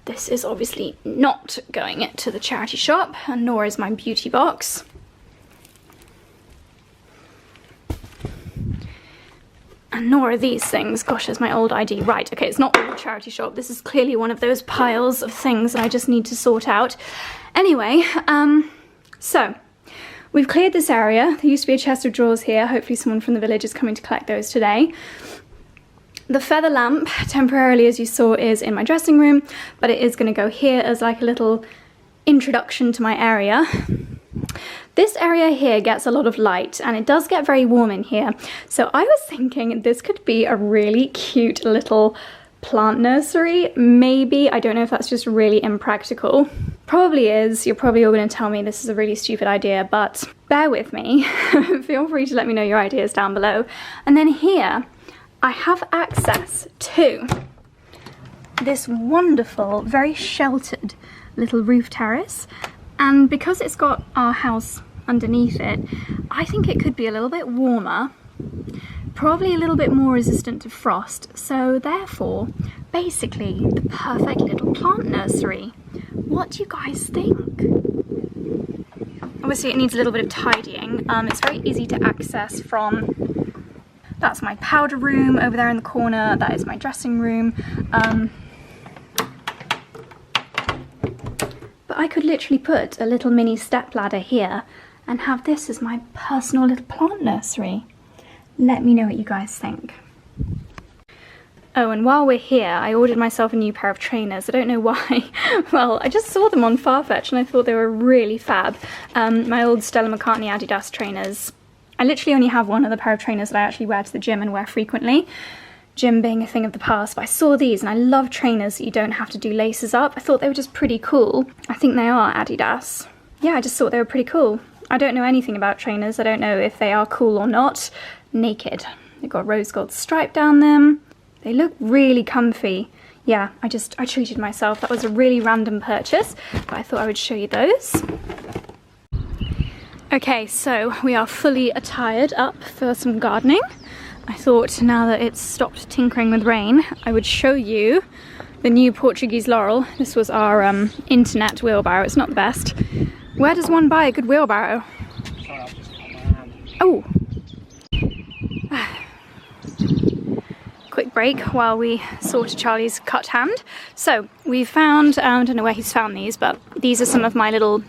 This is obviously not going to the charity shop, and nor is my beauty box. And nor are these things. Gosh, there's my old ID. Right, okay, it's not all the charity shop. This is clearly one of those piles of things that I just need to sort out. Anyway, so we've cleared this area. There used to be a chest of drawers here. Hopefully someone from the village is coming to collect those today. The feather lamp, temporarily, as you saw, is in my dressing room, but it is going to go here as like a little introduction to my area. This area here gets a lot of light, and it does get very warm in here. So I was thinking this could be a really cute little plant nursery. Maybe, I don't know if that's just really impractical. Probably is. You're probably all going to tell me this is a really stupid idea, but bear with me. Feel free to let me know your ideas down below. And then here, I have access to this wonderful, very sheltered little roof terrace. And because it's got our house underneath it, I think it could be a little bit warmer, probably a little bit more resistant to frost. So therefore, basically the perfect little plant nursery. What do you guys think? Obviously it needs a little bit of tidying. It's very easy to access from... That's my powder room over there in the corner. That is my dressing room. But I could literally put a little mini step ladder here and have this as my personal little plant nursery. Let me know what you guys think. Oh, and while we're here, I ordered myself a new pair of trainers. I don't know why. Well, I just saw them on Farfetch and I thought they were really fab. My old Stella McCartney Adidas trainers. I literally only have one other pair of trainers that I actually wear to the gym and wear frequently. Gym being a thing of the past, but I saw these and I love trainers that you don't have to do laces up. I thought they were just pretty cool. I think they are Adidas. Yeah, I just thought they were pretty cool. I don't know anything about trainers. I don't know if they are cool or not. Naked. They've got rose gold stripe down them. They look really comfy. Yeah, I treated myself. That was a really random purchase, but I thought I would show you those. Okay, so we are fully attired up for some gardening. I thought now that it's stopped tinkering with rain, I would show you the new Portuguese laurel. This was our internet wheelbarrow. It's not the best. Where does one buy a good wheelbarrow? Sorry, I've just got my hand. Oh! Quick break while we sort Charlie's cut hand. So we found, I don't know where he's found these, but these are some of my little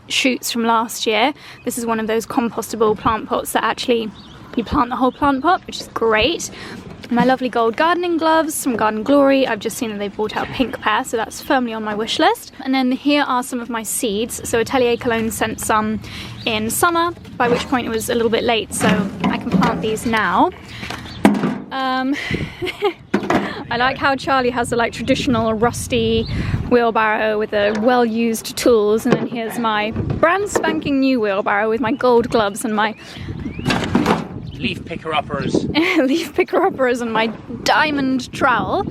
shoots from last year. This is one of those compostable plant pots that actually you plant the whole plant pot, which is great. My lovely gold gardening gloves from Garden Glory. I've just seen that they've brought out a pink pair, so that's firmly on my wish list. And then here are some of my seeds. So Atelier Cologne sent some in summer, by which point it was a little bit late, so I can plant these now. I like how Charlie has a like traditional rusty wheelbarrow with the well-used tools, and then here's my brand spanking new wheelbarrow with my gold gloves and my Leaf picker-uppers. Leaf picker-uppers and my diamond trowel.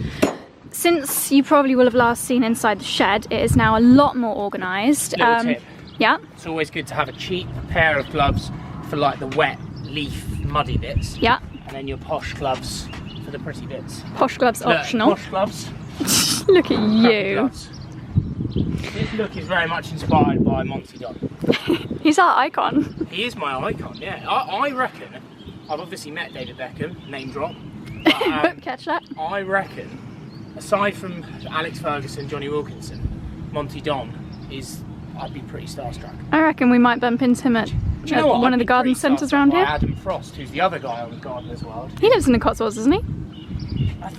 Since you probably will have last seen inside the shed, it is now a lot more organised. Little tip. Yeah. It's always good to have a cheap pair of gloves for like the wet, leaf, muddy bits. Yeah. And then your posh gloves for the pretty bits. Posh gloves optional. Posh gloves. Look at you. Gloves. This look is very much inspired by Monty Don. He's our icon. He is my icon, yeah. I reckon, I've obviously met David Beckham, name drop. But, catch that. I reckon, aside from Alex Ferguson, Johnny Wilkinson, Monty Don is, I'd be pretty starstruck. I reckon we might bump into him at one of the garden centres around here. Adam Frost, who's the other guy on the Gardener's World. He lives in the Cotswolds, doesn't he?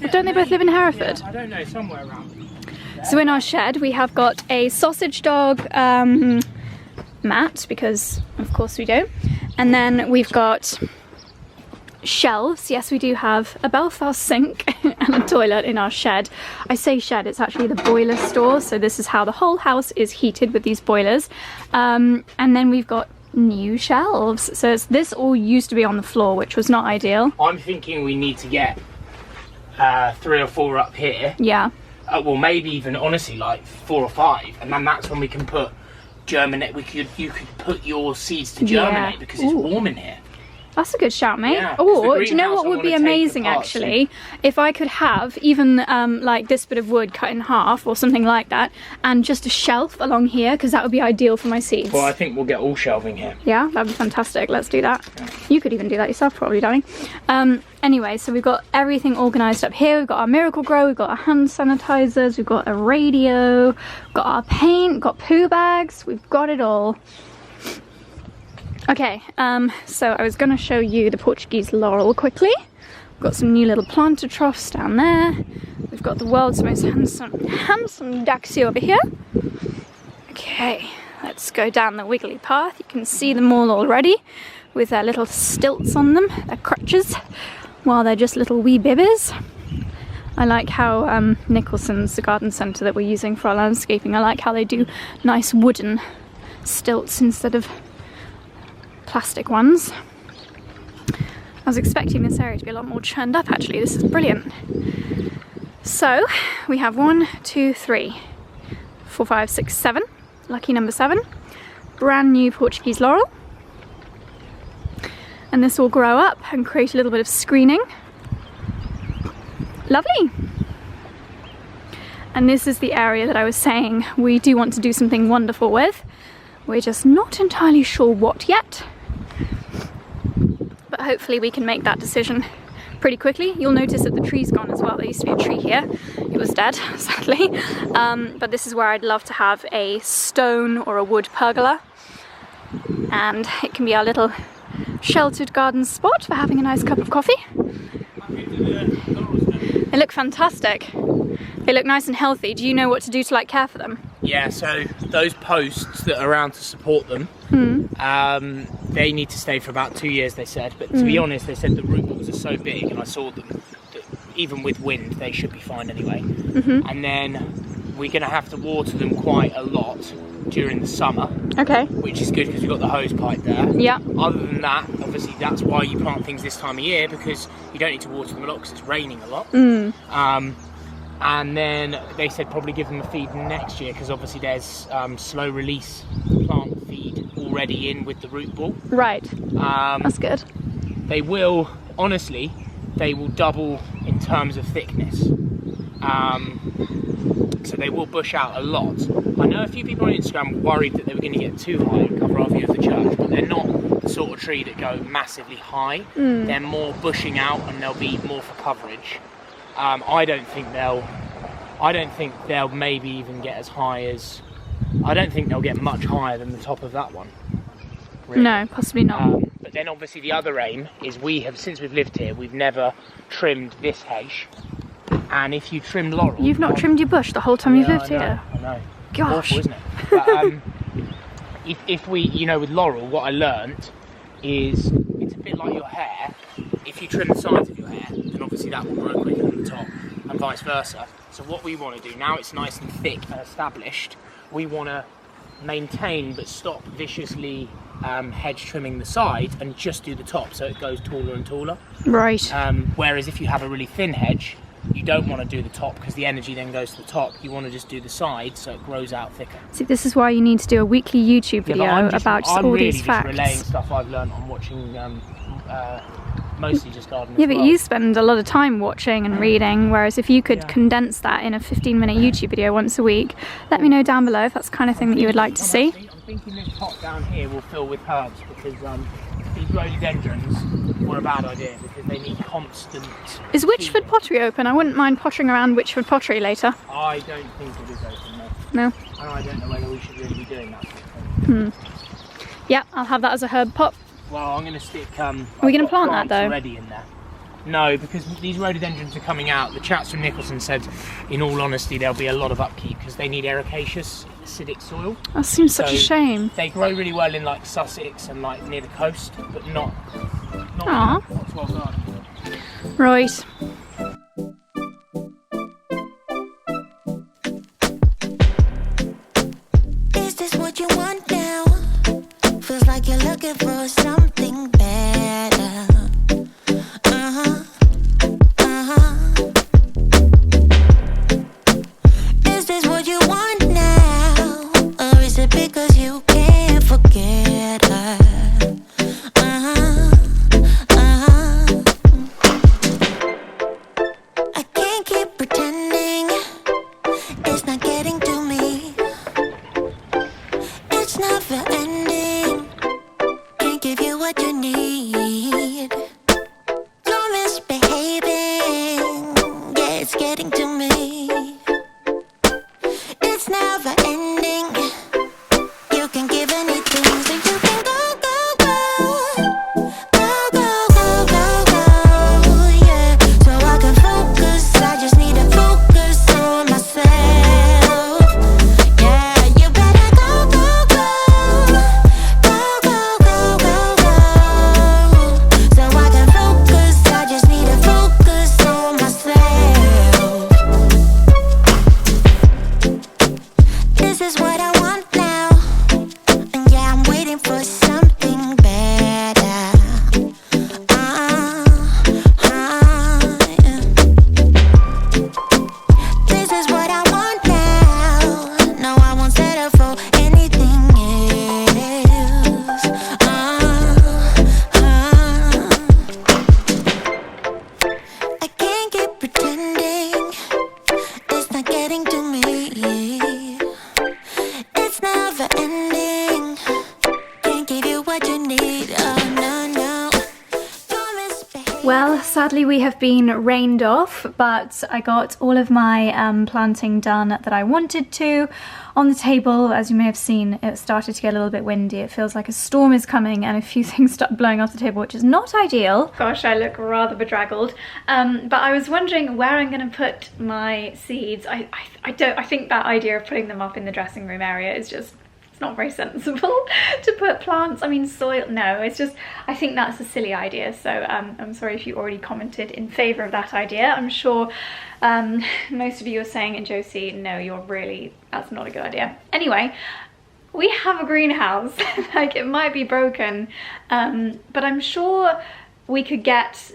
Don't they both live in Hereford? Yeah, I don't know, somewhere around there. So in our shed we have got a sausage dog mat, because of course we do, And then we've got shelves. Yes, we do have a Belfast sink and a toilet in our shed. I say shed, it's actually the boiler store, so this is how the whole house is heated with these boilers. And then we've got new shelves. So this all used to be on the floor, which was not ideal. I'm thinking we need to get 3 or 4 up here. Yeah. Well, maybe even honestly like 4 or 5, and then that's when we can put germinate. You could put your seeds to germinate because it's warm in here. That's a good shout, mate. Yeah, Or, do you know what would be amazing, actually? If I could have even like this bit of wood cut in half or something like that, and just a shelf along here, because that would be ideal for my seeds. Well, I think we'll get all shelving here. Yeah, that'd be fantastic. Let's do that. Yeah. You could even do that yourself, probably, darling. Anyway, so we've got everything organised up here. We've got our Miracle Grow, we've got our hand sanitisers, we've got a radio, we've got our paint, we've got poo bags, we've got it all. Okay, so I was going to show you the Portuguese laurel quickly. We've got some new little planter troughs down there. We've got the world's most handsome Daxi over here. Okay, let's go down the wiggly path. You can see them all already with their little stilts on them, their crutches, while they're just little wee babies. I like how Nicholson's, the garden centre that we're using for our landscaping, I like how they do nice wooden stilts instead of plastic ones. I was expecting this area to be a lot more churned up, actually. This is brilliant. So we have 1, 2, 3, 4, 5, 6, 7. Lucky number 7. Brand new Portuguese laurel. And this will grow up and create a little bit of screening. Lovely. And this is the area that I was saying we do want to do something wonderful with. We're just not entirely sure what yet. But hopefully we can make that decision pretty quickly. You'll notice that the tree's gone as well. There used to be a tree here. It was dead, sadly. But this is where I'd love to have a stone or a wood pergola. And it can be our little sheltered garden spot for having a nice cup of coffee. They look fantastic. They look nice and healthy. Do you know what to do to like care for them? Yeah, so those posts that are around to support them, they need to stay for about 2 years, they said. But to be honest, they said the root balls are so big, and I saw them, that even with wind, they should be fine anyway. And then we're going to have to water them quite a lot during the summer. Okay. Which is good because we've got the hose pipe there. Yeah. Other than that, obviously that's why you plant things this time of year, because you don't need to water them a lot because it's raining a lot. And then they said probably give them a feed next year because obviously there's slow release plant feed already in with the root ball. Right. That's good. They will, honestly, they will double in terms of thickness. So they will bush out a lot. I know a few people on Instagram were worried that they were going to get too high and cover our view of the church, but they're not the sort of tree that go massively high. They're more bushing out and they'll be more for coverage. I don't think they'll maybe even get as high as, I don't think they'll get much higher than the top of that one. Really. No, possibly not. But then obviously the other aim is since we've lived here, we've never trimmed this hedge. And if you trim laurel... You've not trimmed your bush the whole time you've lived here? I know. Gosh. Awful, isn't it? But if we, with laurel, what I learnt is it's a bit like your hair. If you trim the sides of your hair, then obviously that will grow quicker than the top, and vice versa. So what we want to do, now it's nice and thick and established, we want to maintain but stop viciously hedge trimming the sides and just do the top so it goes taller and taller. Right. Whereas if you have a really thin hedge, you don't want to do the top because the energy then goes to the top. You want to just do the sides so it grows out thicker. See, this is why you need to do a weekly YouTube video about all really these facts. I'm really just relaying stuff I've learned on watching mostly just gardening. Yeah, but you spend a lot of time watching and reading, whereas if you could condense that in a 15-minute YouTube video once a week, let me know down below if that's the kind of thing that you would like to see. I'm thinking this pot down here will fill with herbs because these rhododendrons were a bad idea because they need constant... Is Witchford Pottery open? I wouldn't mind pottering around Witchford Pottery later. I don't think it is open, no. No? And I don't know whether we should really be doing that. Yeah, I'll have that as a herb pot. Well, I'm going to stick... Are we going to plant that though? Already in there. No, because these rhododendrons are coming out. The chaps from Nicholson said, in all honesty, there'll be a lot of upkeep because they need ericaceous acidic soil. That seems such a shame. They grow really well in like Sussex and like near the coast, but not Cotswold Garden. Right. Is this what you want now? Feels like you're looking for something better. Is this what you want now? Or is it because you can't forget her? I can't keep pretending it's not getting to me. It's never ending. Can't give you what you need. You're misbehaving. Yeah, it's getting to me. It's never ending. You can give anything, so you can go, go, go. Go, go, go, go, go. Yeah, so I can focus. I just need to focus on myself. Yeah, you better go, go, go. Go, go, go, go, go. So I can focus. I just need to focus on myself. This is what I want now. And yeah, I'm waiting for something better. Yeah. This is what I want now. No, I won't settle for anything else. I can't keep pretending it's not getting to me. It's never ending. Can't give you what you need. Oh no, no. You're misbehaving. Well, sadly we have been rained off, but I got all of my planting done that I wanted to. On the table, as you may have seen, it started to get a little bit windy. It feels like a storm is coming and a few things start blowing off the table, which is not ideal. Gosh, I look rather bedraggled. But I was wondering where I'm going to put my seeds. I think that idea of putting them up in the dressing room area is just, it's not very sensible to put plants, I mean soil, no, it's just, I think that's a silly idea. So I'm sorry if you already commented in favour of that idea. I'm sure most of you are saying, and Josie, no, that's not a good idea. Anyway, we have a greenhouse, like it might be broken, but I'm sure we could get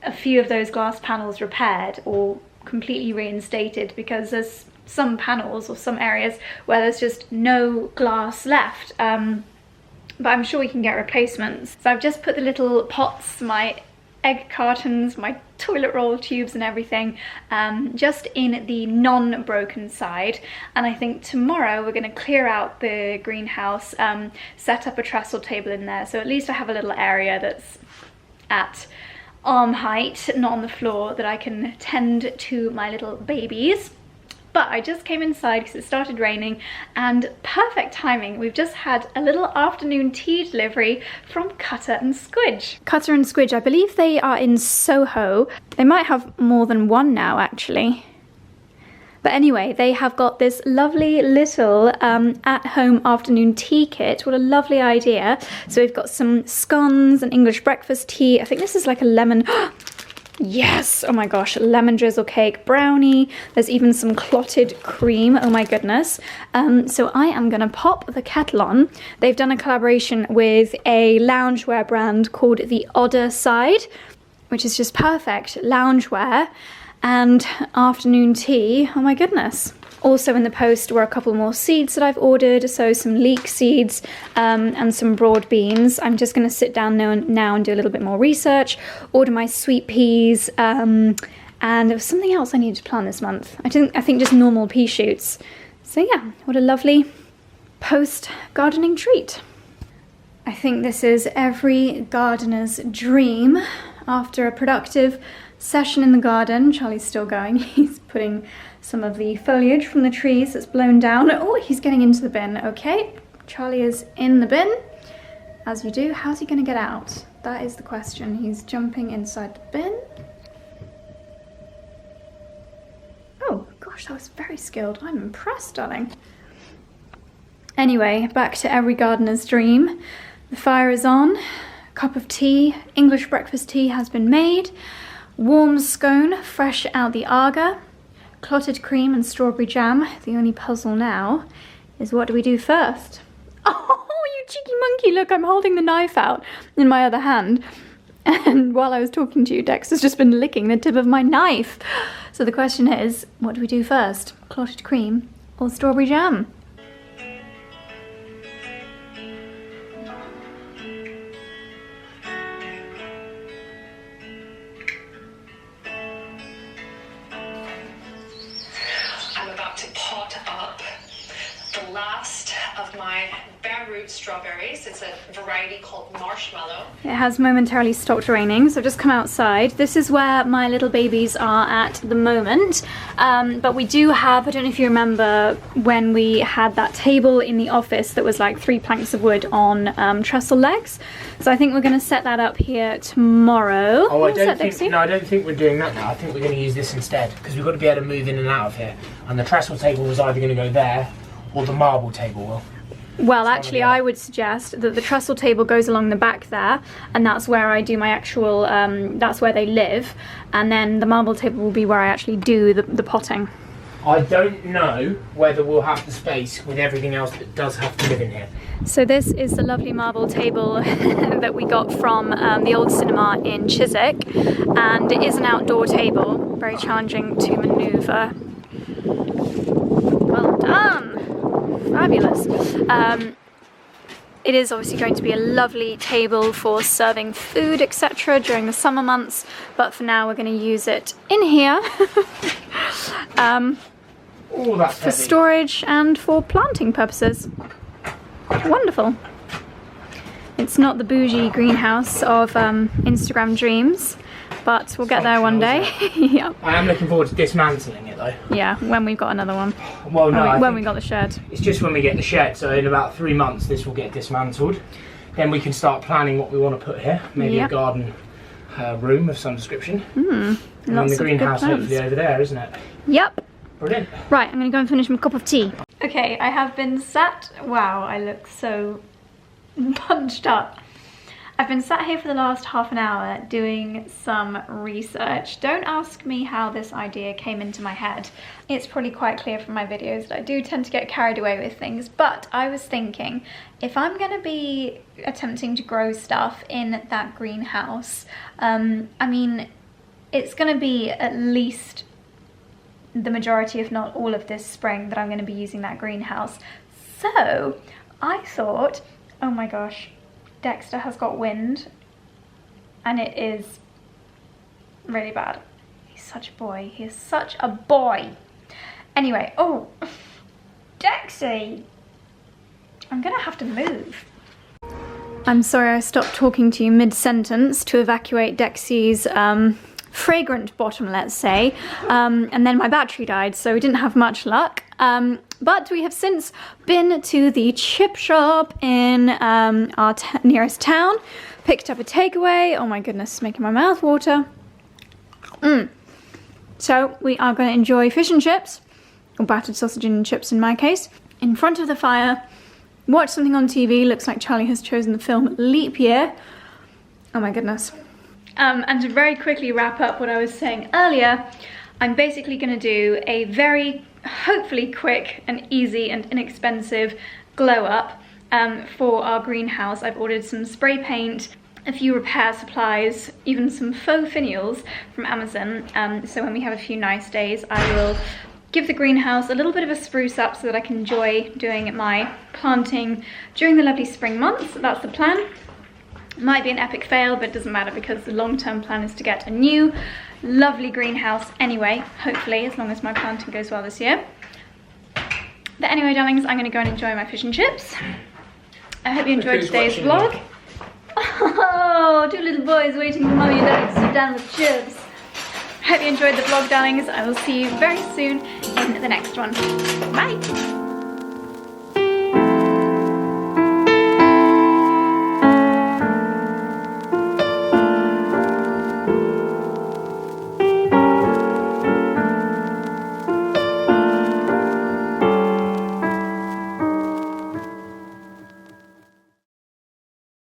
a few of those glass panels repaired or completely reinstated, because there's some panels or some areas where there's just no glass left, but I'm sure we can get replacements. So I've just put the little pots, my egg cartons, my toilet roll tubes and everything, just in the non-broken side, and I think tomorrow we're going to clear out the greenhouse, set up a trestle table in there, so at least I have a little area that's at arm height, not on the floor, that I can tend to my little babies. But I just came inside because it started raining, and perfect timing. We've just had a little afternoon tea delivery from Cutter and Squidge. Cutter and Squidge, I believe they are in Soho. They might have more than one now, actually. But anyway, they have got this lovely little at-home afternoon tea kit. What a lovely idea. So we've got some scones and English breakfast tea. I think this is like a lemon... Yes! Oh my gosh, lemon drizzle cake, brownie. There's even some clotted cream. Oh my goodness. So I am going to pop the kettle on. They've done a collaboration with a loungewear brand called The Odder Side, which is just perfect. Loungewear and afternoon tea. Oh my goodness. Also in the post were a couple more seeds that I've ordered, so some leek seeds and some broad beans. I'm just going to sit down now and do a little bit more research, order my sweet peas, and there was something else I needed to plant this month. I think just normal pea shoots. So yeah, what a lovely post-gardening treat. I think this is every gardener's dream after a productive session in the garden. Charlie's still going. He's putting some of the foliage from the trees that's blown down. Oh, he's getting into the bin. Okay, Charlie is in the bin. As you do, how's he going to get out? That is the question. He's jumping inside the bin. Oh gosh, that was very skilled. I'm impressed, darling. Anyway, back to every gardener's dream. The fire is on, cup of tea, English breakfast tea has been made, warm scone fresh out the Aga, clotted cream and strawberry jam. The only puzzle now is what do we do first? Oh, you cheeky monkey, look, I'm holding the knife out in my other hand. And while I was talking to you, Dexter's just been licking the tip of my knife. So the question is, what do we do first? Clotted cream or strawberry jam? I'm about to pot up the last of my bare root strawberries. It's a variety called Marshmallow. It has momentarily stopped raining, so I've just come outside. This is where my little babies are at the moment. But we do have, I don't know if you remember when we had that table in the office that was like 3 planks of wood on trestle legs. So I think we're going to set that up here tomorrow. Oh, I don't think we're doing that now. I think we're going to use this instead, because we've got to be able to move in and out of here. And the trestle table was either going to go there or the marble table will. Well, actually, I would suggest that the trestle table goes along the back there, and that's where I do my actual, that's where they live, and then the marble table will be where I actually do the potting. I don't know whether we'll have the space with everything else that does have to live in here. So this is the lovely marble table that we got from the old cinema in Chiswick, and it is an outdoor table, very challenging to manoeuvre. Well done! Fabulous. It is obviously going to be a lovely table for serving food, etc. during the summer months, but for now we're going to use it in here for storage and for planting purposes. Wonderful. It's not the bougie greenhouse of Instagram dreams, but we'll get there one day. Yeah. I am looking forward to dismantling it though. Yeah, when we've got another one. Well, no, when we got the shed. It's just when we get the shed, so in about 3 months this will get dismantled. Then we can start planning what we want to put here. Maybe a garden room of some description. And then the greenhouse hopefully over there, isn't it? Yep. Brilliant. Right, I'm going to go and finish my cup of tea. Okay, I have been sat... Wow, I look so punched up. I've been sat here for the last half an hour doing some research. Don't ask me how this idea came into my head. It's probably quite clear from my videos that I do tend to get carried away with things, but I was thinking, if I'm going to be attempting to grow stuff in that greenhouse, I mean, it's going to be at least the majority, if not all of this spring, that I'm going to be using that greenhouse. So I thought, oh my gosh, Dexter has got wind and it is really bad. He's such a boy. He is such a boy. Anyway, oh, Dexy, I'm gonna have to move. I'm sorry I stopped talking to you mid-sentence to evacuate Dexy's fragrant bottom, let's say, and then my battery died, so we didn't have much luck. But we have since been to the chip shop in our nearest town, picked up a takeaway. Oh my goodness, making my mouth water. So we are going to enjoy fish and chips, or battered sausage and chips in my case, in front of the fire, watch something on TV. Looks like Charlie has chosen the film Leap Year. Oh my goodness. And to very quickly wrap up what I was saying earlier, I'm basically going to do a very, hopefully quick and easy and inexpensive glow up for our greenhouse. I've ordered some spray paint, a few repair supplies, even some faux finials from Amazon. So when we have a few nice days, I will give the greenhouse a little bit of a spruce up so that I can enjoy doing my planting during the lovely spring months. That's the plan. Might be an epic fail, but it doesn't matter because the long-term plan is to get a new lovely greenhouse anyway, hopefully, as long as my planting goes well this year. But anyway, darlings, I'm going to go and enjoy my fish and chips. I hope you enjoyed today's vlog. Oh, 2 little boys waiting for mummy and daddy to sit down with chips. Hope you enjoyed the vlog, darlings. I will see you very soon in the next one. Bye!